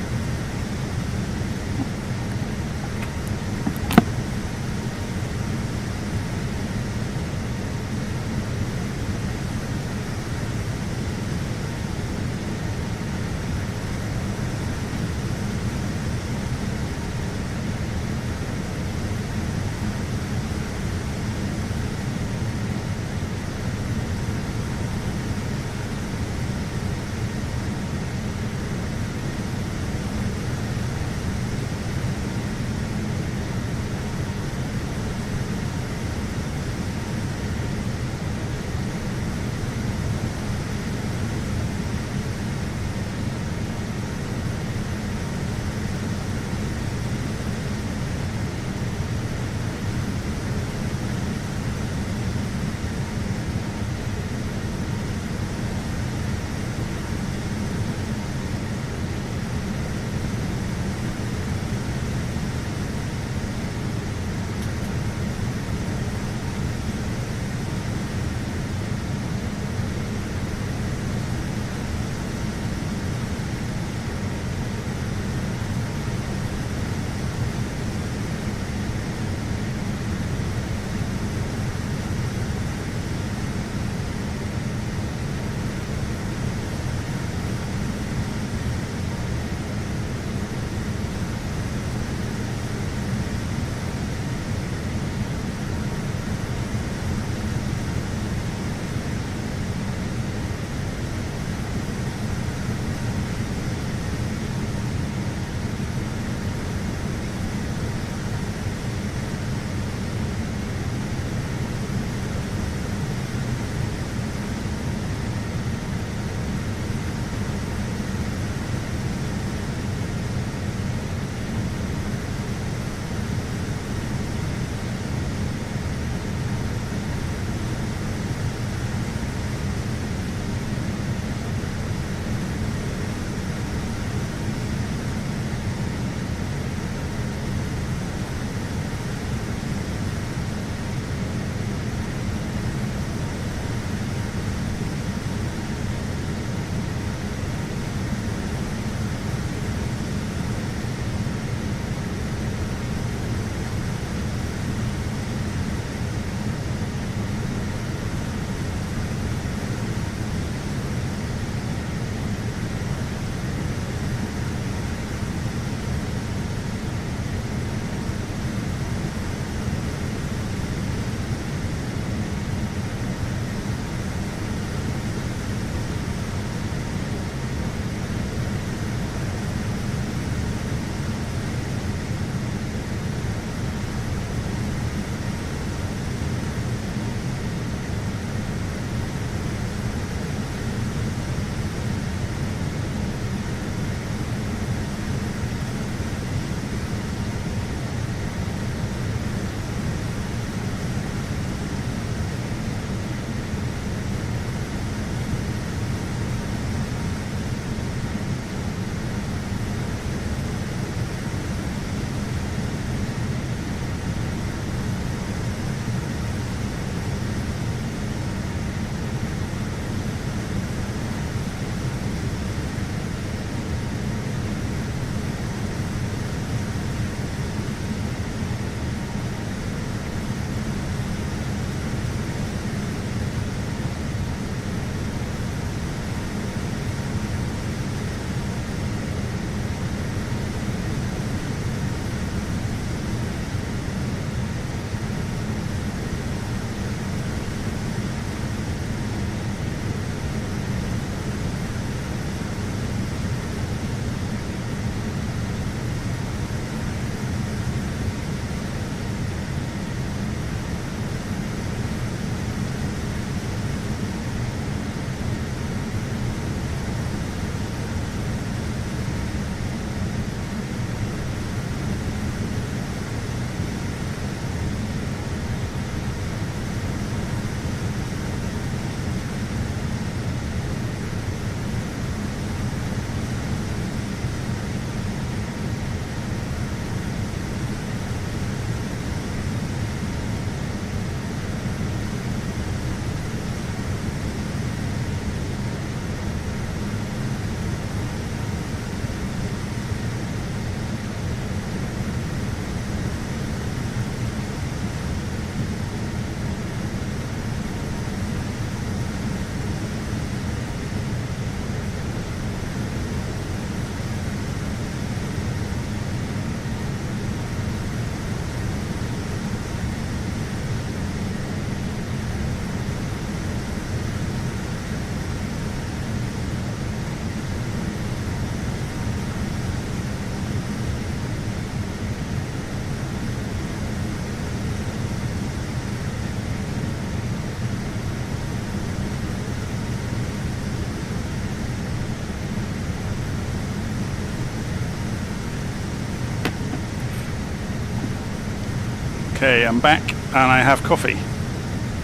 Okay, I'm back and I have coffee.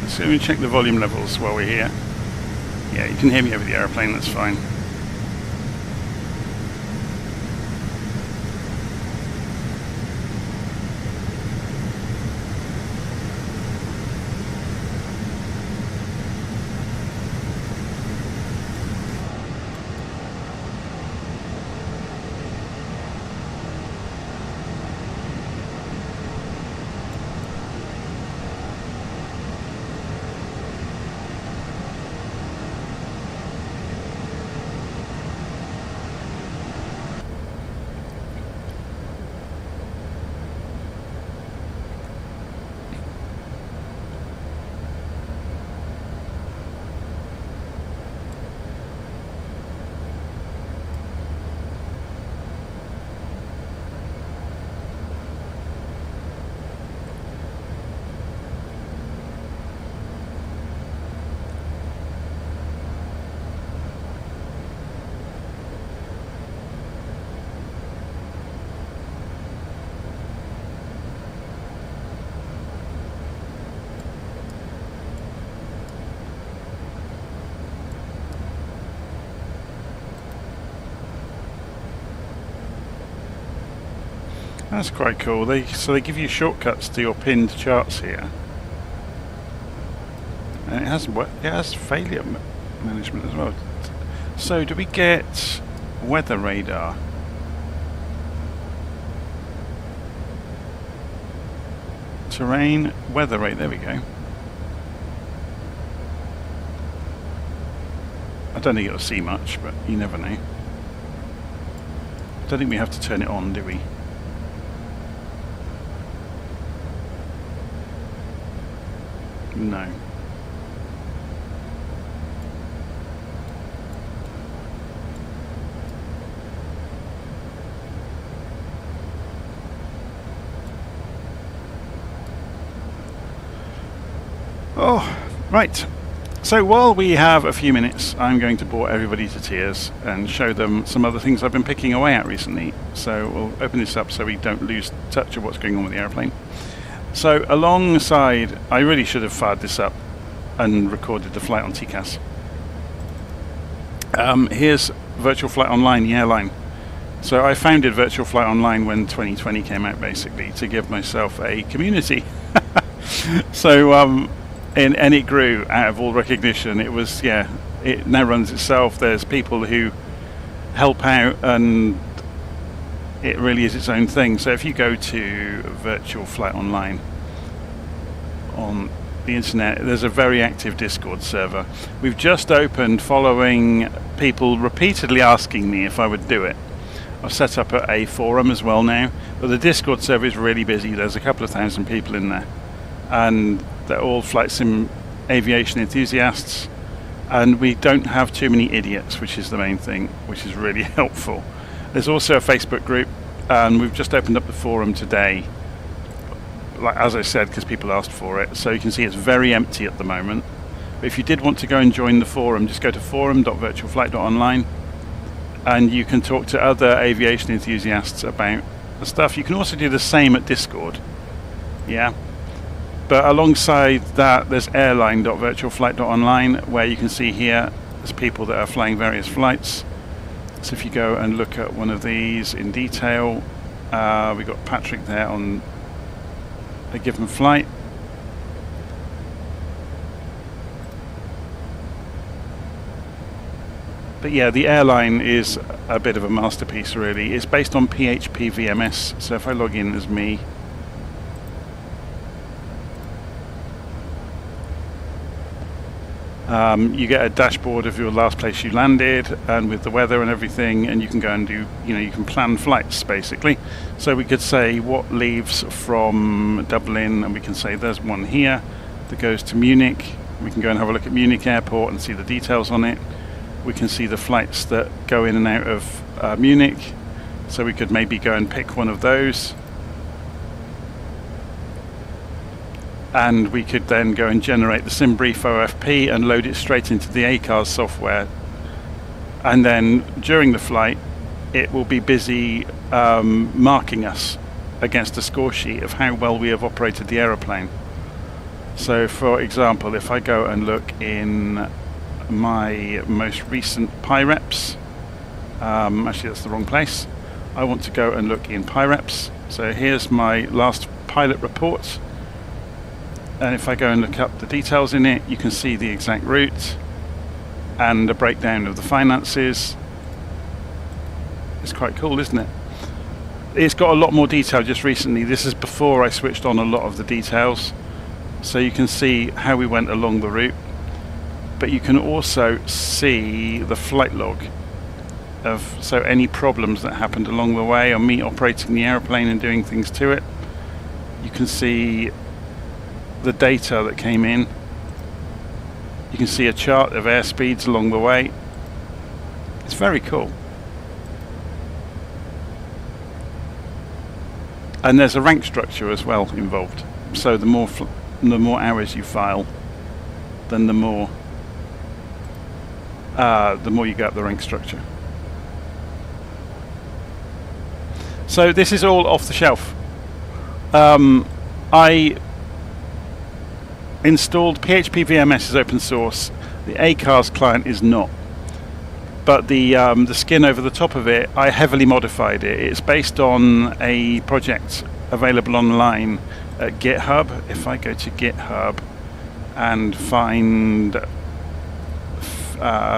So let me check the volume levels while we're here. Yeah, you can hear me over the aeroplane, that's fine. That's quite cool. So they give you shortcuts to your pinned charts here, and it has failure management as well. So do we get weather radar? Terrain, weather rate. There we go. I don't think it'll see much, but you never know. I don't think we have to turn it on, do we? No. Oh, right. So while we have a few minutes, I'm going to bore everybody to tears and show them some other things I've been picking away at recently. So we'll open this up so we don't lose touch of what's going on with the airplane. So alongside, I really should have fired this up and recorded the flight on TCAS. Here's Virtual Flight Online, the airline. So I founded Virtual Flight Online when 2020 came out, basically, to give myself a community. So, and it grew out of all recognition. It was, yeah, it now runs itself. There's people who help out, and it really is its own thing. So if you go to Virtual Flight Online on the internet, there's a very active Discord server. We've just opened following people repeatedly asking me if I would do it. I've set up a forum as well now, but the Discord server is really busy. There's a couple of thousand people in there, and they're all flight sim aviation enthusiasts, and we don't have too many idiots, which is the main thing, which is really helpful. There's also a Facebook group, and we've just opened up the forum today, like as I said, because people asked for it. So you can see it's very empty at the moment. But if you did want to go and join the forum, just go to forum.virtualflight.online, and you can talk to other aviation enthusiasts about the stuff. You can also do the same at Discord. Yeah. But alongside that, there's airline.virtualflight.online, where you can see here there's people that are flying various flights. So if you go and look at one of these in detail, we've got Patrick there on a given flight. But yeah, the airline is a bit of a masterpiece, really. It's based on PHP VMS. So if I log in as me, you get a dashboard of your last place you landed, and with the weather and everything, and you can go and do, you can plan flights basically. So we could say what leaves from Dublin, and we can say there's one here that goes to Munich. We can go and have a look at Munich airport and see the details on it. We can see the flights that go in and out of Munich, so we could maybe go and pick one of those. And we could then go and generate the SimBrief OFP and load it straight into the ACARS software. And then during the flight, it will be busy marking us against a score sheet of how well we have operated the aeroplane. So for example, if I go and look in my most recent PyReps, actually that's the wrong place, I want to go and look in PyReps. So here's my last pilot report, and if I go and look up the details in it, you can see the exact route and a breakdown of the finances. It's quite cool, isn't it? It's got a lot more detail just recently. This is before I switched on a lot of the details, so you can see how we went along the route, but you can also see the flight log of so any problems that happened along the way, or me operating the aeroplane and doing things to it. You can see the data that came in. You can see a chart of airspeeds along the way. It's very cool. And there's a rank structure as well involved. So the more hours you file, then the more you get up the rank structure. So this is all off the shelf. I installed PHP VMS is open source. The ACARS client is not. But the skin over the top of it, I heavily modified it. It's based on a project available online at GitHub. If I go to GitHub and find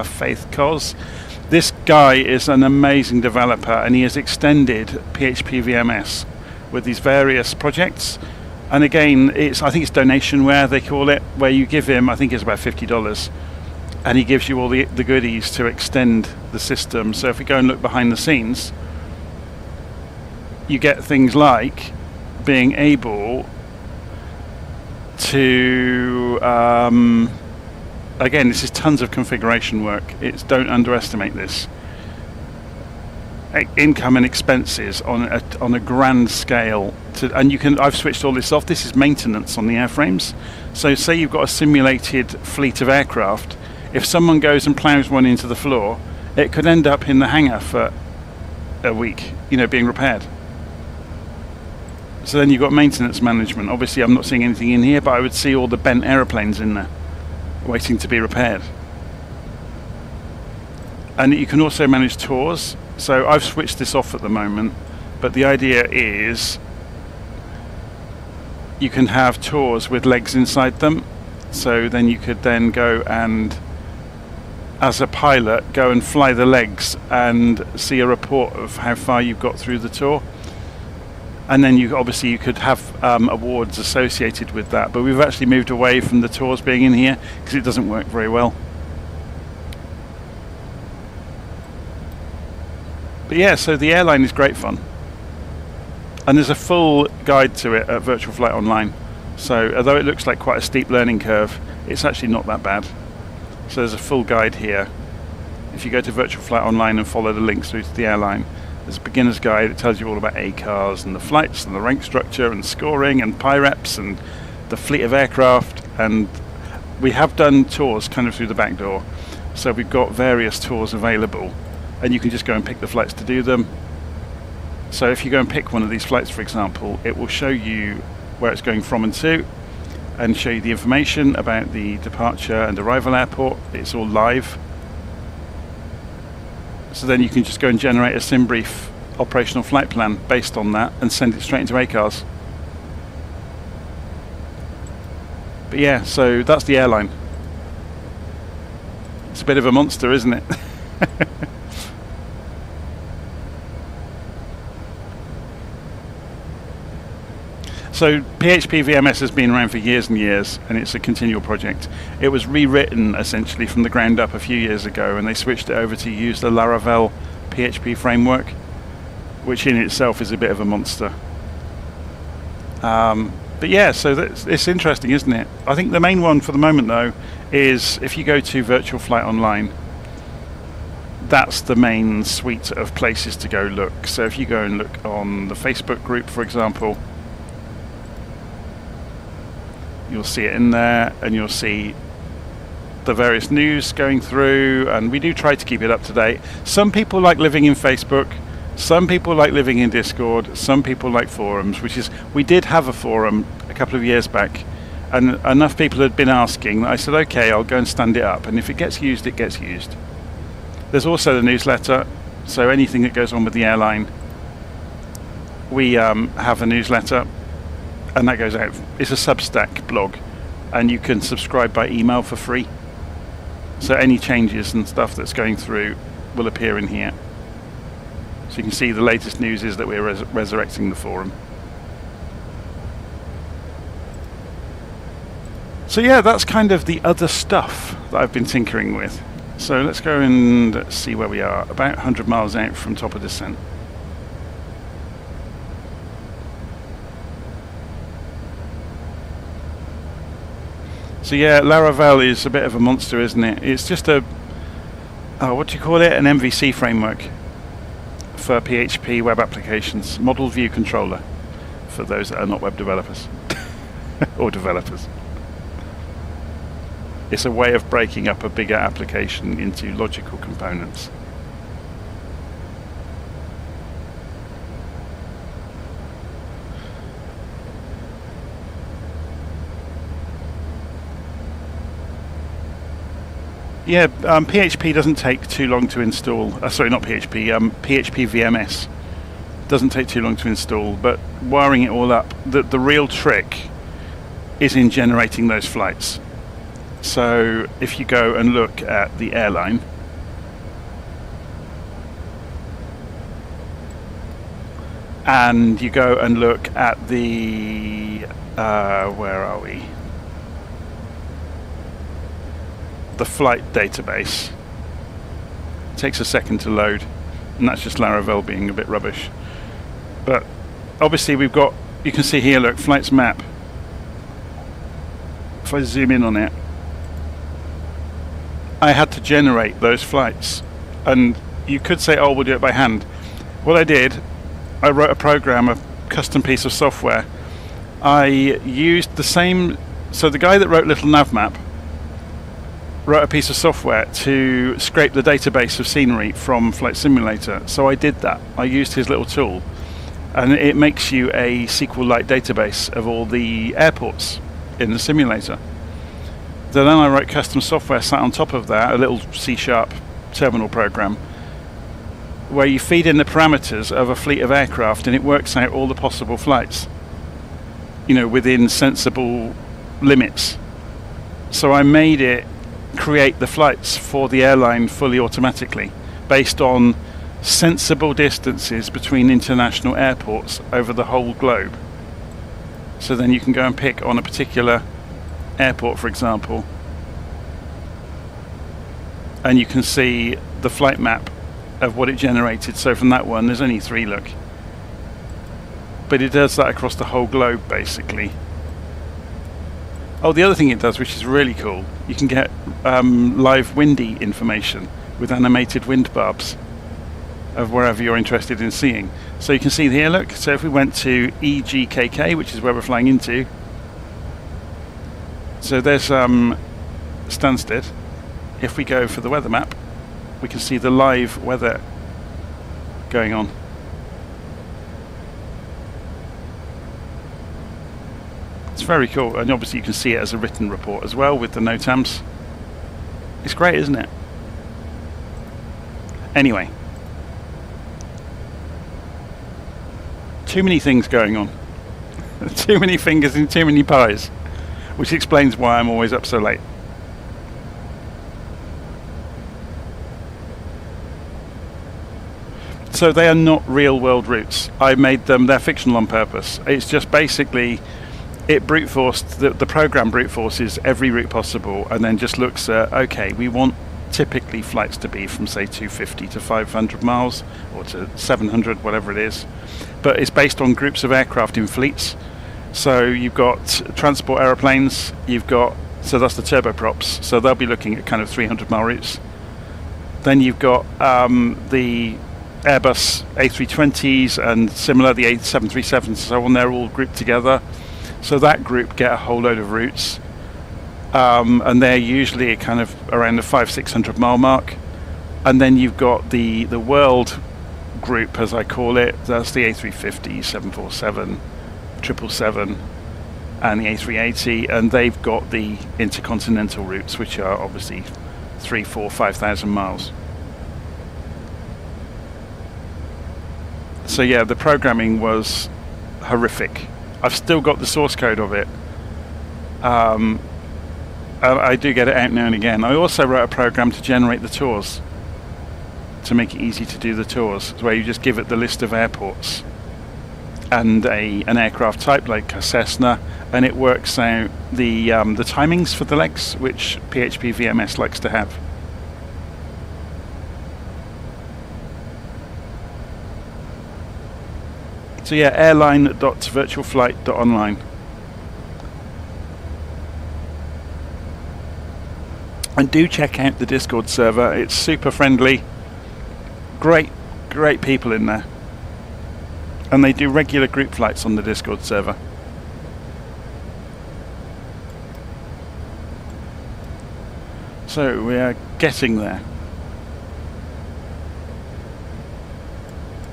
Faith Cos, this guy is an amazing developer, and he has extended PHP VMS with these various projects. And again, I think it's donationware they call it, where you give him, I think it's about $50, and he gives you all the goodies to extend the system. So if we go and look behind the scenes, you get things like being able to again, this is tons of configuration work. Don't underestimate this. Income and expenses on a grand scale, and I've switched all this off. This is maintenance on the airframes. So say you've got a simulated fleet of aircraft. If someone goes and plows one into the floor, it could end up in the hangar for a week, being repaired. So then you've got maintenance management. Obviously I'm not seeing anything in here, but I would see all the bent aeroplanes in there waiting to be repaired. And you can also manage tours. So I've switched this off at the moment, but the idea is you can have tours with legs inside them. So then you could then go and, as a pilot, go and fly the legs and see a report of how far you've got through the tour. And then you could have awards associated with that, but we've actually moved away from the tours being in here because it doesn't work very well. But yeah, so the airline is great fun, and there's a full guide to it at Virtual Flight Online. So although it looks like quite a steep learning curve, it's actually not that bad. So there's a full guide here. If you go to Virtual Flight Online and follow the links through to the airline, there's a beginner's guide that tells you all about ACARS and the flights and the rank structure and scoring and PyReps and the fleet of aircraft. And we have done tours kind of through the back door. So we've got various tours available, and you can just go and pick the flights to do them. So if you go and pick one of these flights, for example, it will show you where it's going from and to, and show you the information about the departure and arrival airport. It's all live. So then you can just go and generate a SimBrief operational flight plan based on that and send it straight into ACARS. But yeah, so that's the airline. It's a bit of a monster, isn't it? So PHP VMS has been around for years and years, and it's a continual project. It was rewritten essentially from the ground up a few years ago, and they switched it over to use the Laravel PHP framework, which in itself is a bit of a monster. But yeah, so it's interesting, isn't it? I think the main one for the moment though is if you go to Virtual Flight Online, that's the main suite of places to go look. So if you go and look on the Facebook group, for example, you'll see it in there, and you'll see the various news going through, and we do try to keep it up to date. Some people like living in Facebook, Some people like living in Discord, some people like forums, we did have a forum a couple of years back, and enough people had been asking that I said, okay, I'll go and stand it up, and if it gets used, it gets used. There's also the newsletter, so anything that goes on with the airline, we have a newsletter, and that goes out. It's a Substack blog, and you can subscribe by email for free. So any changes and stuff that's going through will appear in here. So you can see the latest news is that we're resurrecting the forum. So yeah, that's kind of the other stuff that I've been tinkering with. So let's go and see where we are. About 100 miles out from top of descent. So yeah, Laravel is a bit of a monster, isn't it? It's just a, what do you call it? An MVC framework for PHP web applications. Model View Controller, for those that are not web developers or developers. It's a way of breaking up a bigger application into logical components. Yeah, PHP doesn't take too long to install. Sorry, not PHP. PHP VMS doesn't take too long to install, but wiring it all up, the real trick is in generating those flights. So if you go and look at the airline, and you go and look at the where are we? The flight database. It takes a second to load, and that's just Laravel being a bit rubbish. But obviously we've got, you can see here, look, flights map. If I zoom in on it, I had to generate those flights, and you could say, oh, we'll do it by hand. What I did, I wrote a program, a custom piece of software. I used the same, so the guy that wrote LittleNavMap wrote a piece of software to scrape the database of scenery from Flight Simulator. So I did that. I used his little tool, and it makes you a SQL-like database of all the airports in the simulator. Then I wrote custom software sat on top of that, a little C# terminal program, where you feed in the parameters of a fleet of aircraft, and it works out all the possible flights, within sensible limits. So I made it create the flights for the airline fully automatically based on sensible distances between international airports over the whole globe. So then you can go and pick on a particular airport, for example, and you can see the flight map of what it generated. So from that one, there's only 3, look, but it does that across the whole globe basically. Oh, the other thing it does, which is really cool, you can get live windy information with animated wind barbs of wherever you're interested in seeing. So you can see here, look, so if we went to EGKK, which is where we're flying into, so there's Stansted. If we go for the weather map, we can see the live weather going on. It's very cool, and obviously you can see it as a written report as well with the NOTAMs. It's great, isn't it? Anyway, too many things going on. Too many fingers in too many pies, which explains why I'm always up so late. So they are not real world routes. I made them, they're fictional on purpose. It's just basically, it brute forced, the program brute forces every route possible, and then just looks at, okay, we want typically flights to be from say 250 to 500 miles or to 700, whatever it is, but it's based on groups of aircraft in fleets. So you've got transport aeroplanes, you've got, so that's the turboprops, so they'll be looking at kind of 300 mile routes. Then you've got the Airbus A380s and similar, the 737s and so on, they're all grouped together. So that group get a whole load of routes, and they're usually kind of around the 500-600 mile mark. And then you've got the world group, as I call it. That's the A350, 747, 777, and the A380, and they've got the intercontinental routes, which are obviously 3, 4, 5,000 miles. So yeah, the programming was horrific. I've still got the source code of it. I do get it out now and again. I also wrote a program to generate the tours, to make it easy to do the tours, where you just give it the list of airports and an aircraft type like a Cessna, and it works out the timings for the legs, which PHP VMS likes to have. So yeah, airline.virtualflight.online. And do check out the Discord server. It's super friendly. Great people in there. And they do regular group flights on the Discord server. So we are getting there.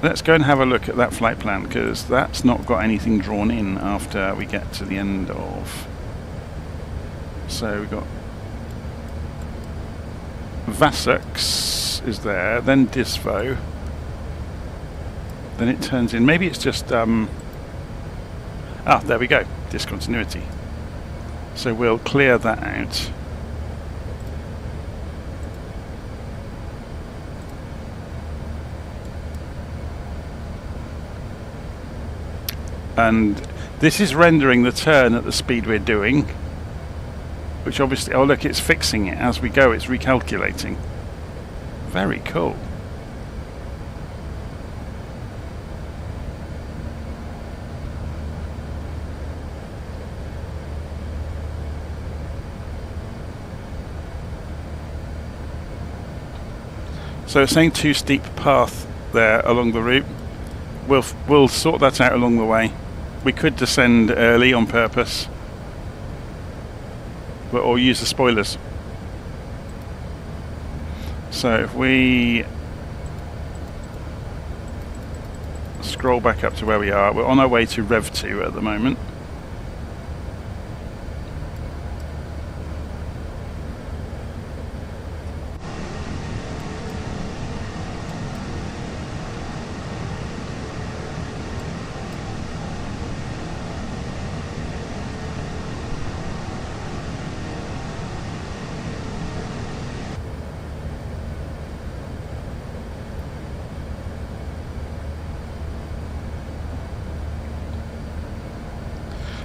Let's go and have a look at that flight plan, because that's not got anything drawn in after we get to the end of. So we've got Vasux is there, then Disvo, then it turns in. Maybe it's just there we go, discontinuity. So we'll clear that out. And this is rendering the turn at the speed we're doing, which obviously, oh look, it's fixing it as we go, it's recalculating. Very cool. So it's saying too steep path there along the route. We'll sort that out along the way. We could descend early on purpose, or use the spoilers. So if we scroll back up to where we are, we're on our way to Rev 2 at the moment.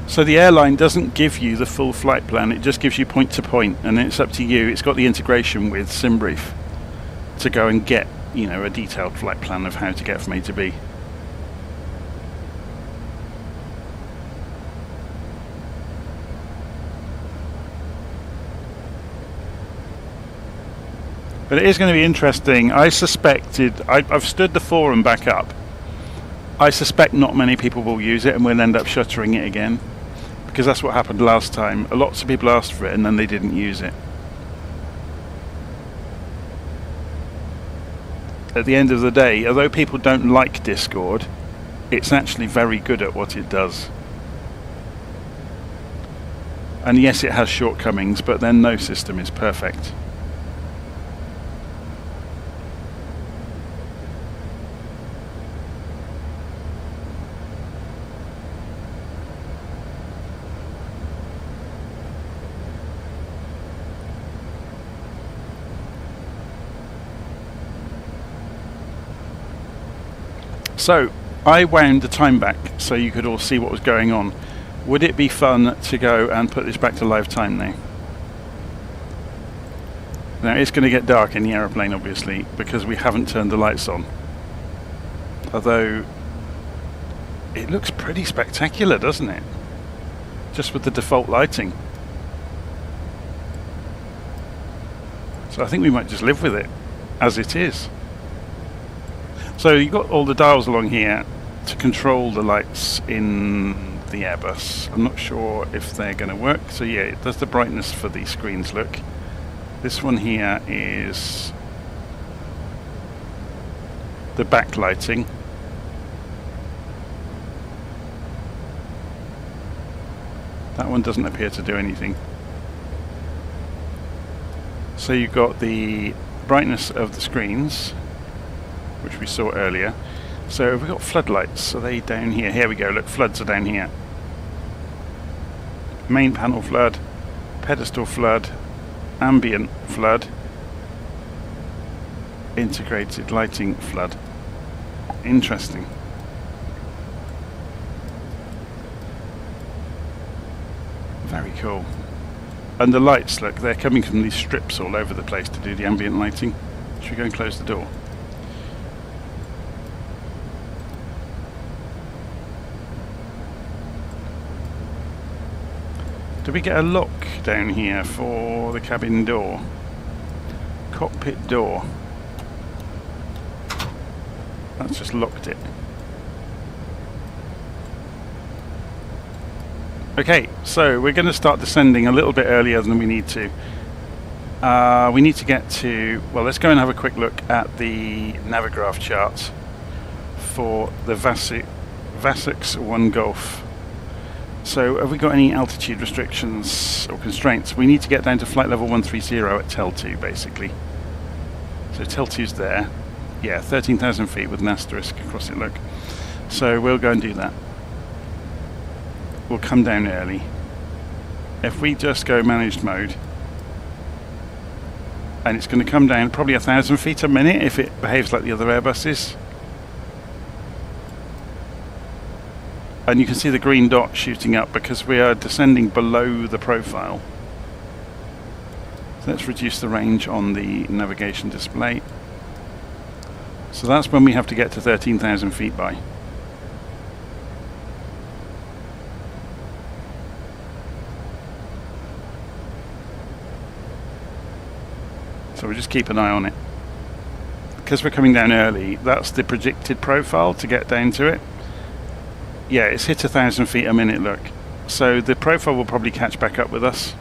So the airline doesn't give you the full flight plan, it just gives you point to point, and it's up to you. It's got the integration with SimBrief to go and get, a detailed flight plan of how to get from A to B. But it is going to be interesting. I've stood the forum back up. I suspect not many people will use it, and we'll end up shuttering it again, because that's what happened last time. Lots of people asked for it and then they didn't use it. At the end of the day, although people don't like Discord, it's actually very good at what it does. And yes, it has shortcomings, but then no system is perfect. So, I wound the time back so you could all see what was going on. Would it be fun to go and put this back to live time now? Now, it's going to get dark in the aeroplane, obviously, because we haven't turned the lights on. Although, it looks pretty spectacular, doesn't it? Just with the default lighting. So I think we might just live with it as it is. So you've got all the dials along here to control the lights in the Airbus. I'm not sure if they're going to work. So yeah, it does the brightness for the screens look. This one here is the backlighting. That one doesn't appear to do anything. So you've got the brightness of the screens, which we saw earlier. So we've got floodlights. Are they down here? Here we go. Look, floods are down here. Main panel flood, pedestal flood, ambient flood, integrated lighting flood. Interesting. Very cool. And the lights, look, they're coming from these strips all over the place to do the ambient lighting. Should we go and close the door? Do we get a lock down here for the cabin door? Cockpit door. That's just locked it. Okay, so we're going to start descending a little bit earlier than we need to. We need to get to, well, let's go and have a quick look at the Navigraph charts for the Vasux 1 Golf. So have we got any altitude restrictions or constraints? We need to get down to flight level 130 at Tel 2, basically. So Tel 2's there. Yeah, 13,000 feet with an asterisk across it, look. So we'll go and do that. We'll come down early. If we just go managed mode, and it's going to come down probably 1,000 feet a minute if it behaves like the other Airbuses. And you can see the green dot shooting up because we are descending below the profile. So let's reduce the range on the navigation display. So that's when we have to get to 13,000 feet by. So we'll just keep an eye on it. Because we're coming down early, that's the predicted profile to get down to it. Yeah, it's hit 1,000 feet a minute, look. So the profile will probably catch back up with us.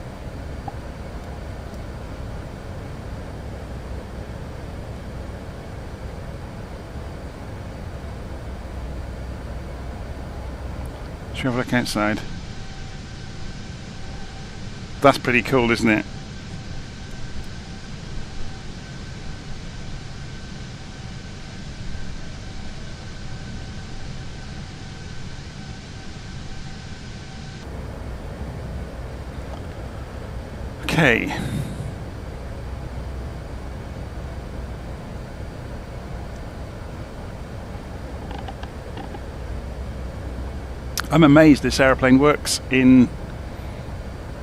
Should we have a look outside? That's pretty cool, isn't it? Okay. I'm amazed this aeroplane works in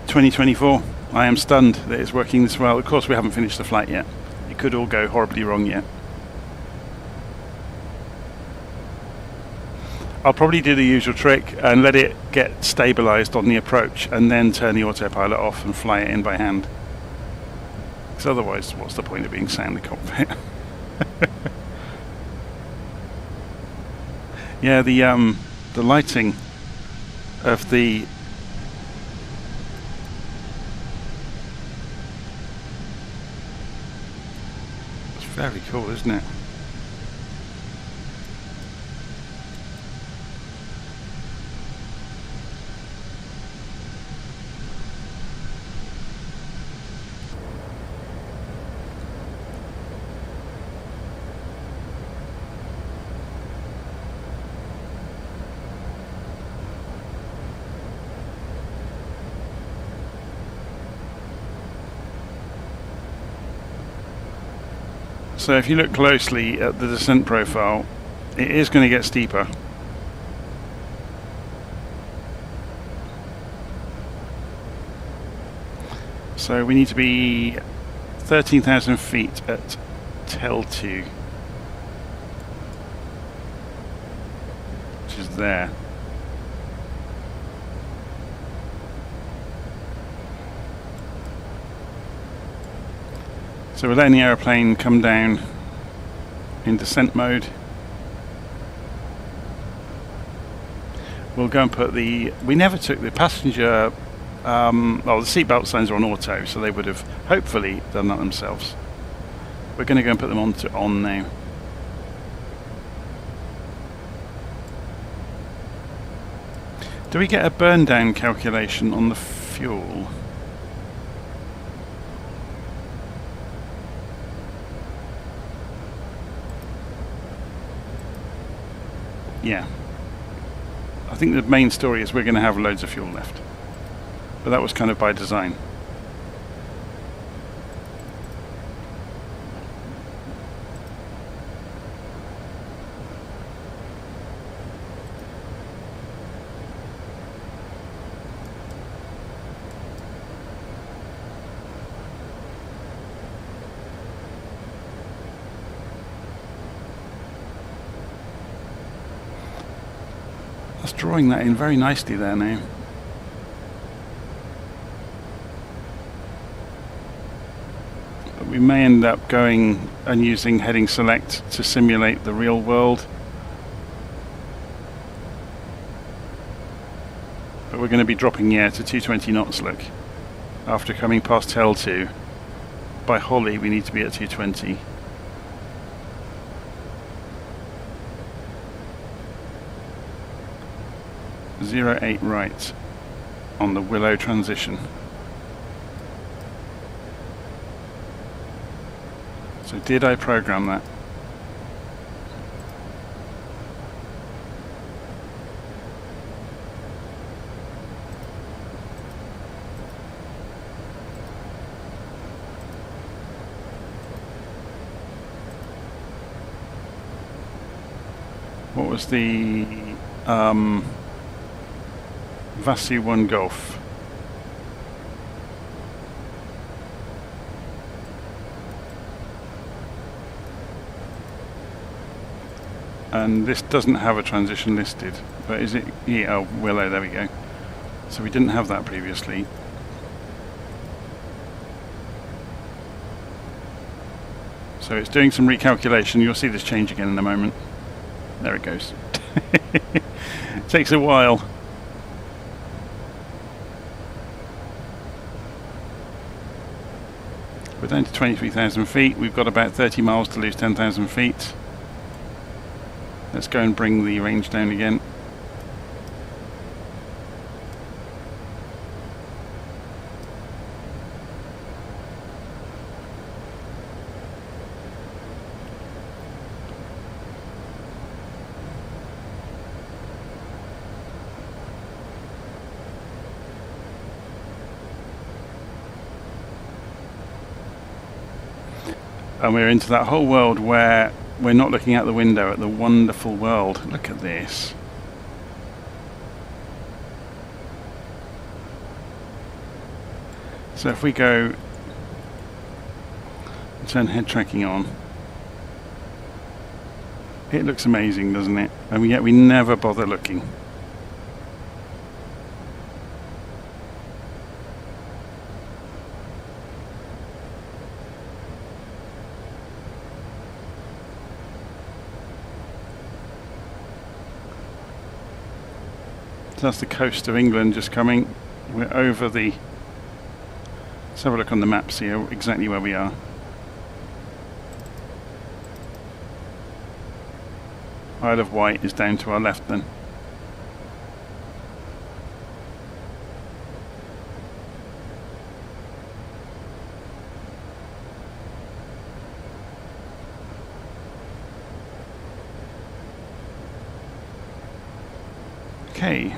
2024. I am stunned that it's working this well. Of course, we haven't finished the flight yet. It could all go horribly wrong yet. I'll probably do the usual trick and let it get stabilized on the approach and then turn the autopilot off and fly it in by hand. Because otherwise, what's the point of being sat in the cockpit? Yeah, the lighting of the it's very cool, isn't it? So if you look closely at the descent profile, it is going to get steeper. So we need to be 13,000 feet at Tel 2, which is there. So we're letting the aeroplane come down in descent mode. We'll go and put the... We never took the passenger... well, the seatbelt signs are on auto, so they would have hopefully done that themselves. We're going to go and put them on now. Do we get a burn down calculation on the fuel? Yeah. I think the main story is we're going to have loads of fuel left. But that was kind of by design. That's drawing that in very nicely there now. But we may end up going and using heading select to simulate the real world. But we're going to be dropping, yeah, to 220 knots, look. After coming past L2, by Holly we need to be at 220. .08 right on the Willow transition. So did I program that? What was the Vasu 1 Golf? And this doesn't have a transition listed, but is it? Yeah, oh, Willow, there we go. So we didn't have that previously. So it's doing some recalculation. You'll see this change again in a moment. There it goes. It takes a while. We're down to 23,000 feet. We've got about 30 miles to lose 10,000 feet. Let's go and bring the range down again. And we're into that whole world where we're not looking out the window at the wonderful world. Look at this. So if we go and turn head tracking on, it looks amazing, doesn't it? And yet we never bother looking. That's the coast of England just coming. We're over the... Let's have a look on the map, see exactly where we are. Isle of Wight is down to our left then. Okay.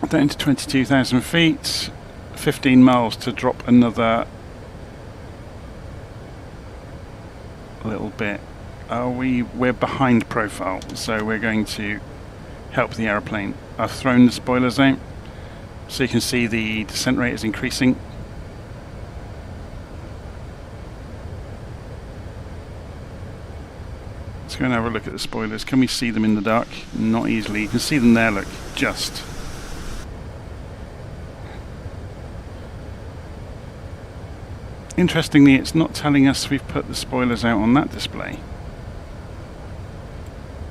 Down to 22,000 feet, 15 miles to drop another little bit. We're behind profile, so we're going to help the aeroplane. I've thrown the spoilers out so you can see the descent rate is increasing. Let's go and have a look at the spoilers. Can we see them in the dark? Not easily. You can see them there, look, just. Interestingly, it's not telling us we've put the spoilers out on that display.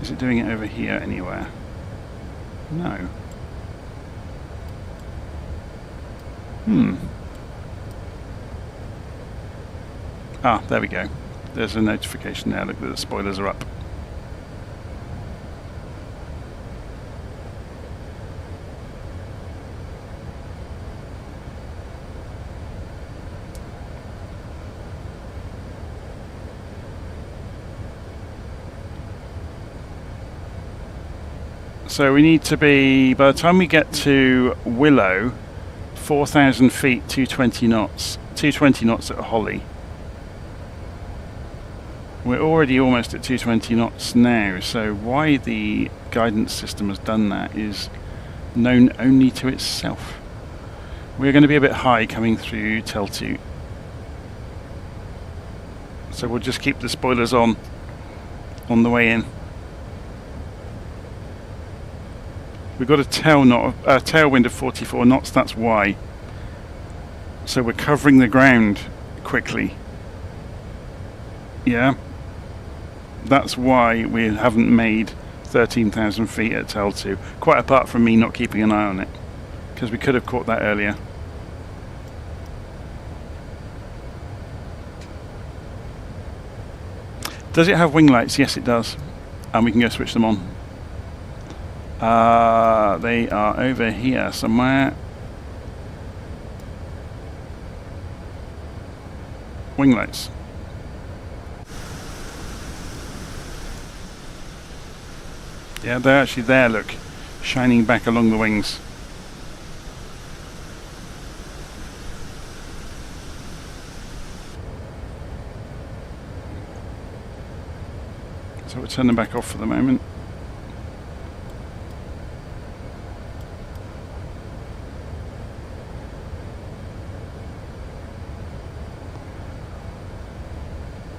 Is it doing it over here anywhere? No. Ah, there we go. There's a notification now. Look, the spoilers are up. So we need to be, by the time we get to Willow, 4,000 feet, 220 knots. 220 knots at Holly. We're already almost at 220 knots now, so why the guidance system has done that is known only to itself. We're going to be a bit high coming through Tel2. So we'll just keep the spoilers on the way in. We've got a tailwind of 44 knots, that's why. So we're covering the ground quickly. Yeah. That's why we haven't made 13,000 feet at Tel2. Quite apart from me not keeping an eye on it. Because we could have caught that earlier. Does it have wing lights? Yes, it does. And we can go switch them on. They are over here somewhere. Wing lights. Yeah, they're actually there, look. Shining back along the wings. So we'll turn them back off for the moment.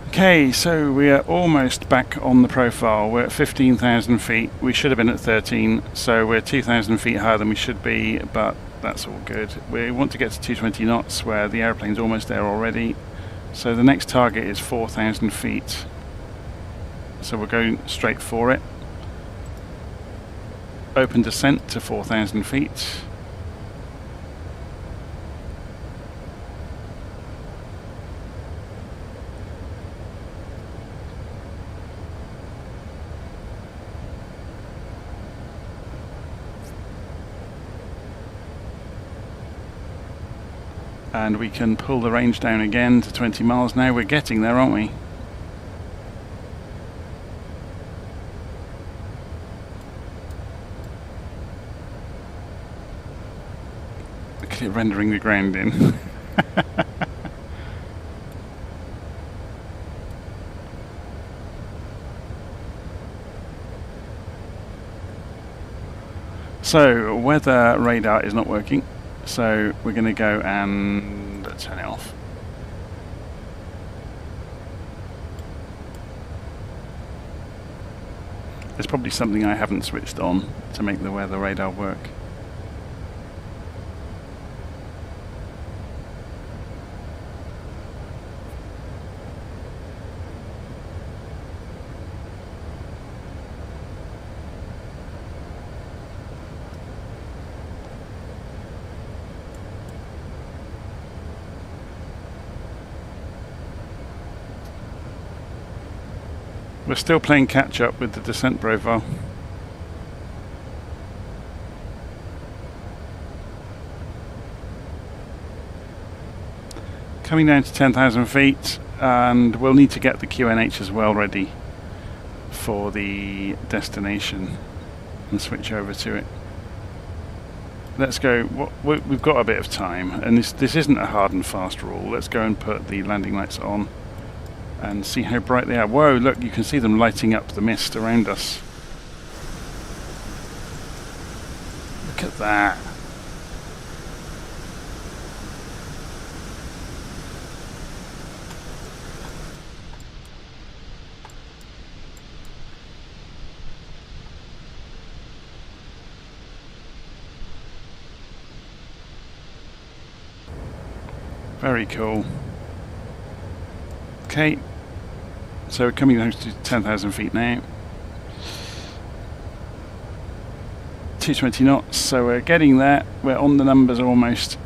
Okay, so we are almost back on the profile. We're at 15,000 feet. We should have been at 13, so we're 2,000 feet higher than we should be, but that's all good. We want to get to 220 knots where the airplane's almost there already. So the next target is 4,000 feet. So we're going straight for it. Open descent to 4,000 feet. And we can pull the range down again to 20 miles now. We're getting there, aren't we? Look at it rendering the ground in. So, weather radar is not working. So we're going to go and turn it off. There's probably something I haven't switched on to make the weather radar work. We're still playing catch up with the descent profile. Coming down to 10,000 feet, and we'll need to get the QNH as well ready for the destination and switch over to it. Let's go. We've got a bit of time, and this isn't a hard and fast rule. Let's go and put the landing lights on and see how bright they are. Whoa, look, you can see them lighting up the mist around us. Look at that. Very cool. Okay, so we're coming down to 10,000 feet now. 220 knots, so we're getting there. We're on the numbers almost.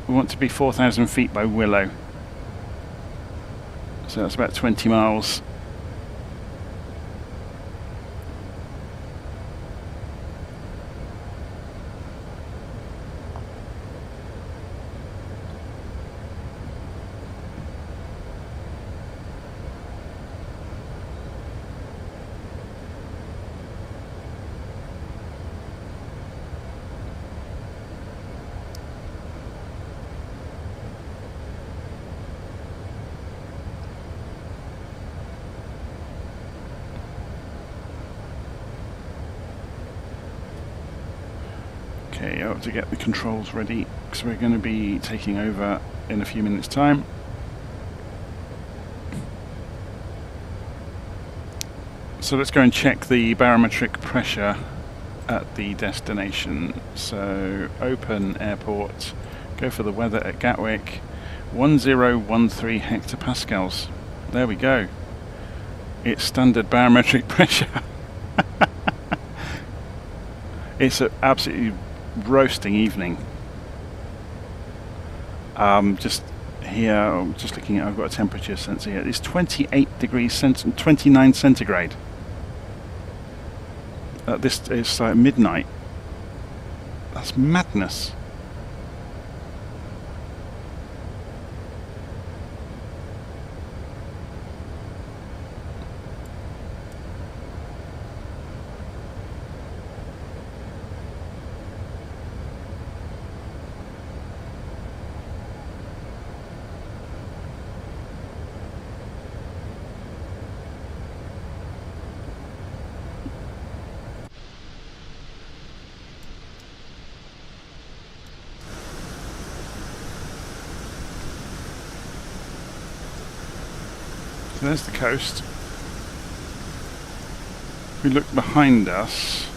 We want to be 4,000 feet by Willow. So that's about 20 miles. Okay, I have to get the controls ready because we're going to be taking over in a few minutes' time. So let's go and check the barometric pressure at the destination. So open airport, go for the weather at Gatwick, 1013 hectopascals. There we go. It's standard barometric pressure. It's an absolutely roasting evening. Just here, I'm just looking at, I've got a temperature sensor here. It's 28 degrees, 29 centigrade. This is like midnight. That's madness. So there's the coast. If we look behind us,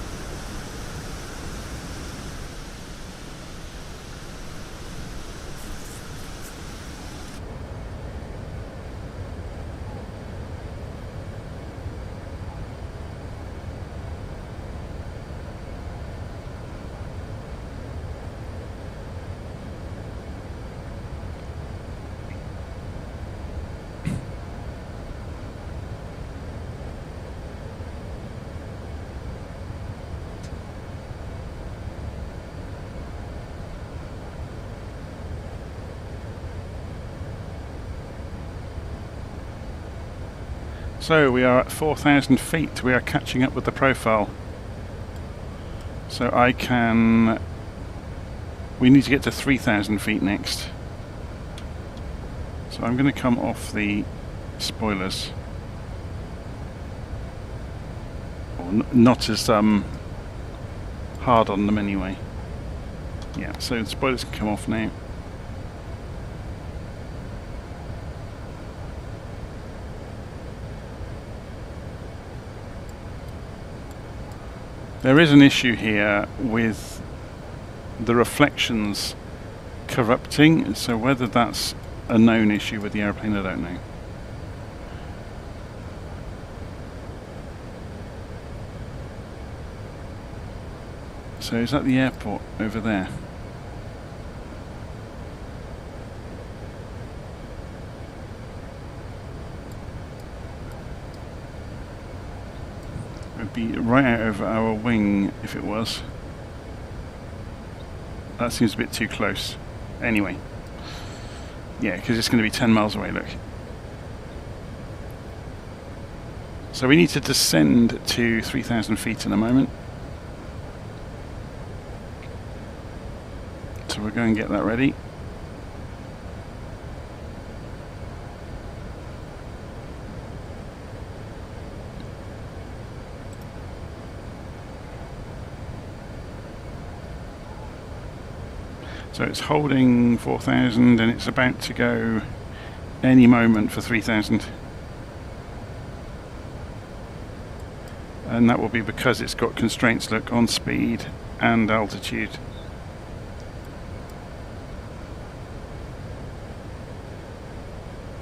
so we are at 4,000 feet. We are catching up with the profile. So we need to get to 3,000 feet next. So I'm going to come off the spoilers. Or not as hard on them anyway. Yeah, so the spoilers can come off now. There is an issue here with the reflections corrupting, so whether that's a known issue with the airplane, I don't know. So is that the airport over there? Be right out over our wing if it was. That seems a bit too close. Anyway, yeah, because it's going to be 10 miles away, look. So we need to descend to 3,000 feet in a moment. So we'll go and get that ready. So it's holding 4,000 and it's about to go any moment for 3,000. And that will be because it's got constraints, look, on speed and altitude.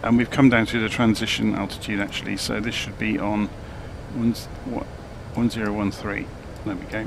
And we've come down to the transition altitude actually, so this should be on 1013. There we go.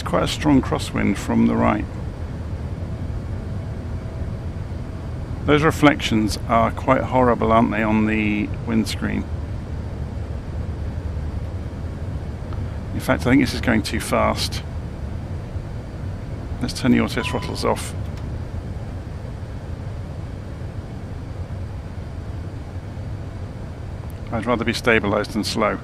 It's quite a strong crosswind from the right. Those reflections are quite horrible, aren't they, on the windscreen? In fact, I think this is going too fast. Let's turn the auto throttles off. I'd rather be stabilised than slow.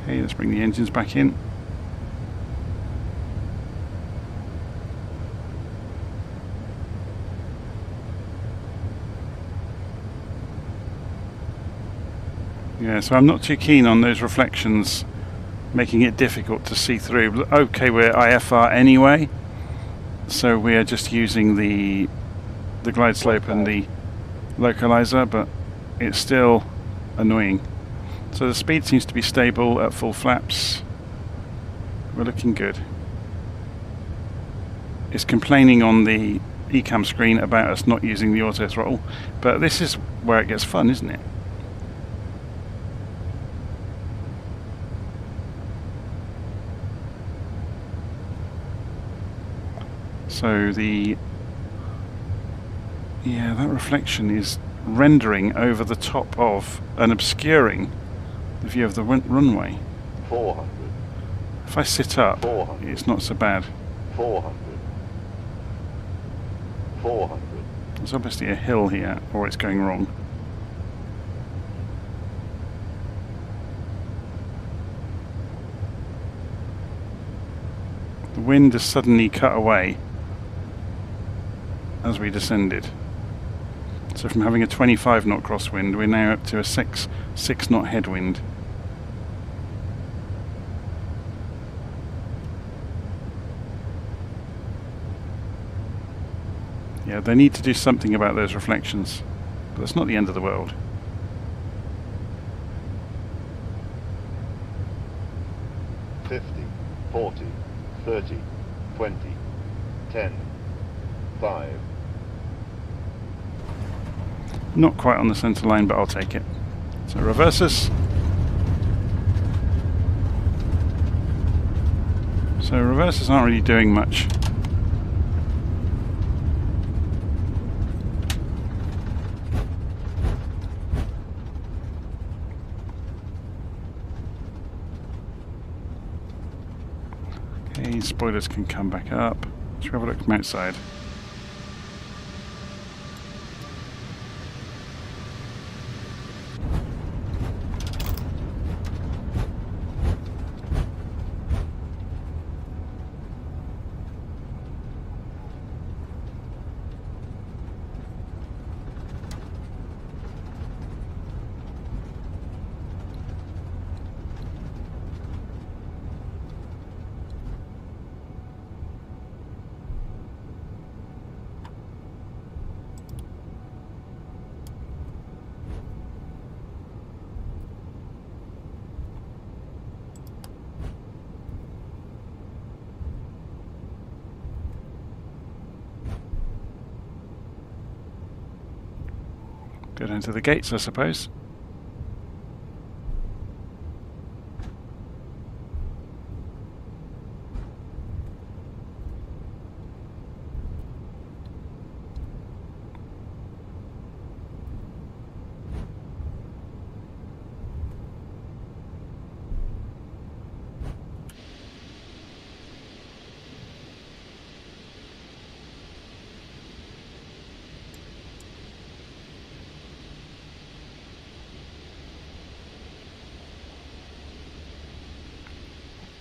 Okay, let's bring the engines back in. Yeah, so I'm not too keen on those reflections making it difficult to see through. Okay, we're IFR anyway, so we are just using the glide slope and the localizer, but it's still annoying. So the speed seems to be stable at full flaps. We're looking good. It's complaining on the eCam screen about us not using the auto throttle, but this is where it gets fun, isn't it? So that reflection is rendering over the top of and obscuring the view of the runway. 400. If I sit up, 400. It's not so bad. 400. 400. There's obviously a hill here, or it's going wrong. The wind has suddenly cut away as we descended. So from having a 25 knot crosswind, we're now up to a 6 knot headwind. Yeah, they need to do something about those reflections, but that's not the end of the world. $50, $40, $30, $20, $10, $5. Not quite on the centre line, but I'll take it. So reverses. So reverses aren't really doing much. Okay, spoilers can come back up. Let's have a look from outside. Go down to the gates, I suppose.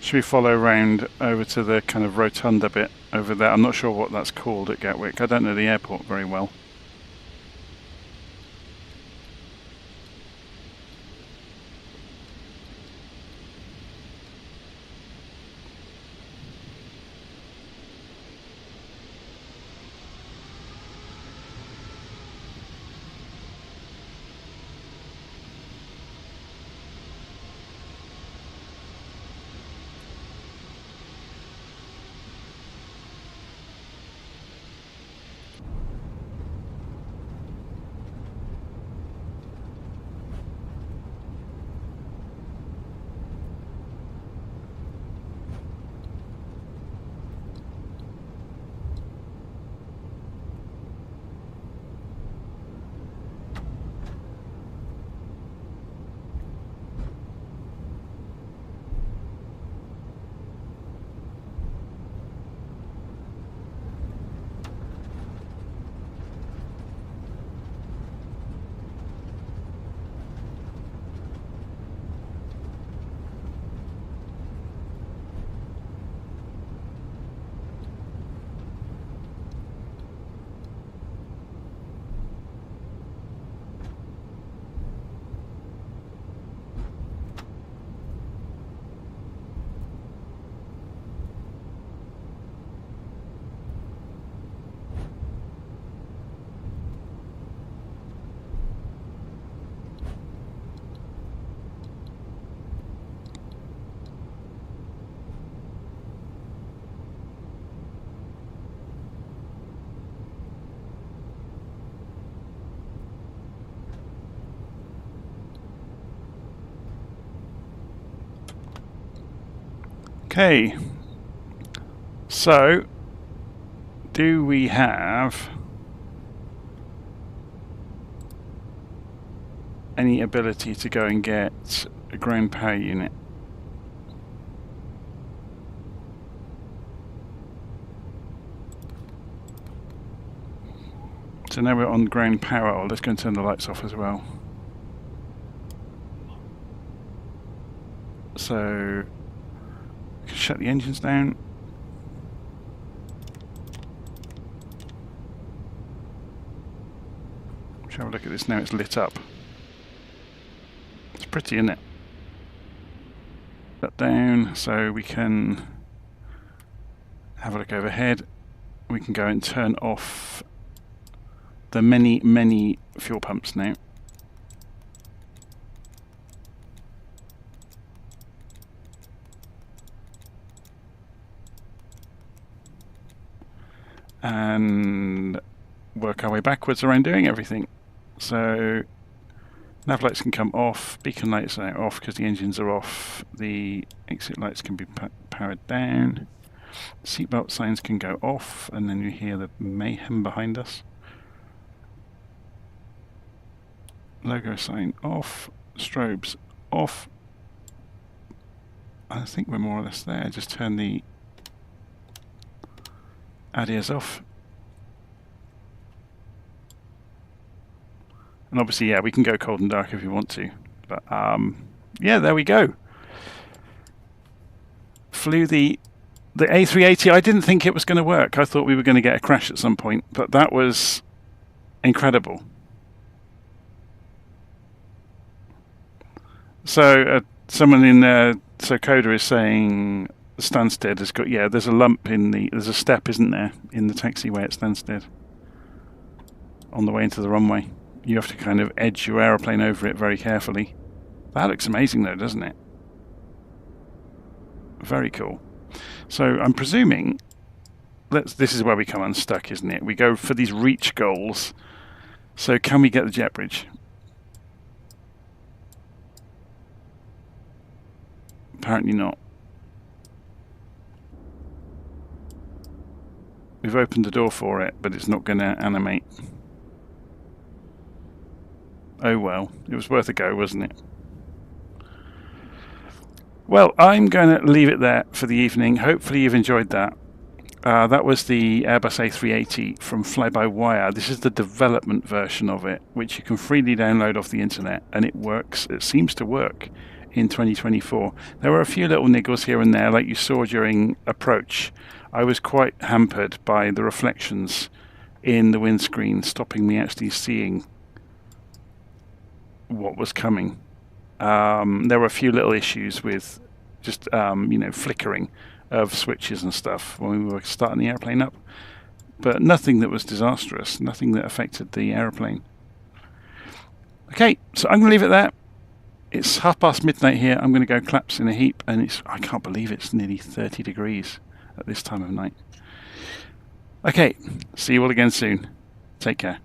Should we follow round over to the kind of rotunda bit over there? I'm not sure what that's called at Gatwick. I don't know the airport very well. Okay, so do we have any ability to go and get a ground power unit? So now we're on ground power. Oh, let's go and turn the lights off as well. So we can shut the engines down. Let's have a look at this now. It's lit up. It's pretty, isn't it? Shut down, so we can have a look overhead. We can go and turn off the many fuel pumps now. And work our way backwards around doing everything. So nav lights can come off, beacon lights are off because the engines are off, the exit lights can be powered down, seatbelt signs can go off, and then you hear the mayhem behind us. Logo sign off, strobes off. I think we're more or less there. Just turn the ADIAs off. And obviously, yeah, we can go cold and dark if you want to. But yeah, there we go. Flew the A380. I didn't think it was going to work. I thought we were going to get a crash at some point, but that was incredible. So someone in so Coda is saying Stansted has got, yeah, there's a lump in the, there's a step, isn't there, in the taxiway at Stansted on the way into the runway. You have to kind of edge your aeroplane over it very carefully. That looks amazing though, doesn't it? Very cool. So I'm presuming this is where we come unstuck, isn't it? We go for these reach goals. So can we get the jet bridge? Apparently not. We've opened the door for it, but it's not going to animate. Oh well, it was worth a go, wasn't it? Well, I'm going to leave it there for the evening. Hopefully you've enjoyed that. That was the Airbus A380 from FlyByWire. This is the development version of it, which you can freely download off the internet, and it works. It seems to work in 2024. There were a few little niggles here and there, like you saw during approach. I was quite hampered by the reflections in the windscreen, stopping me actually seeing what was coming. There were a few little issues with just you know, flickering of switches and stuff when we were starting the airplane up, but nothing that was disastrous, nothing that affected the airplane. Okay, so I'm going to leave it there. It's midnight here. I'm going to go collapse in a heap, and it's, I can't believe it's nearly 30 degrees at this time of night. Okay, see you all again soon. Take care.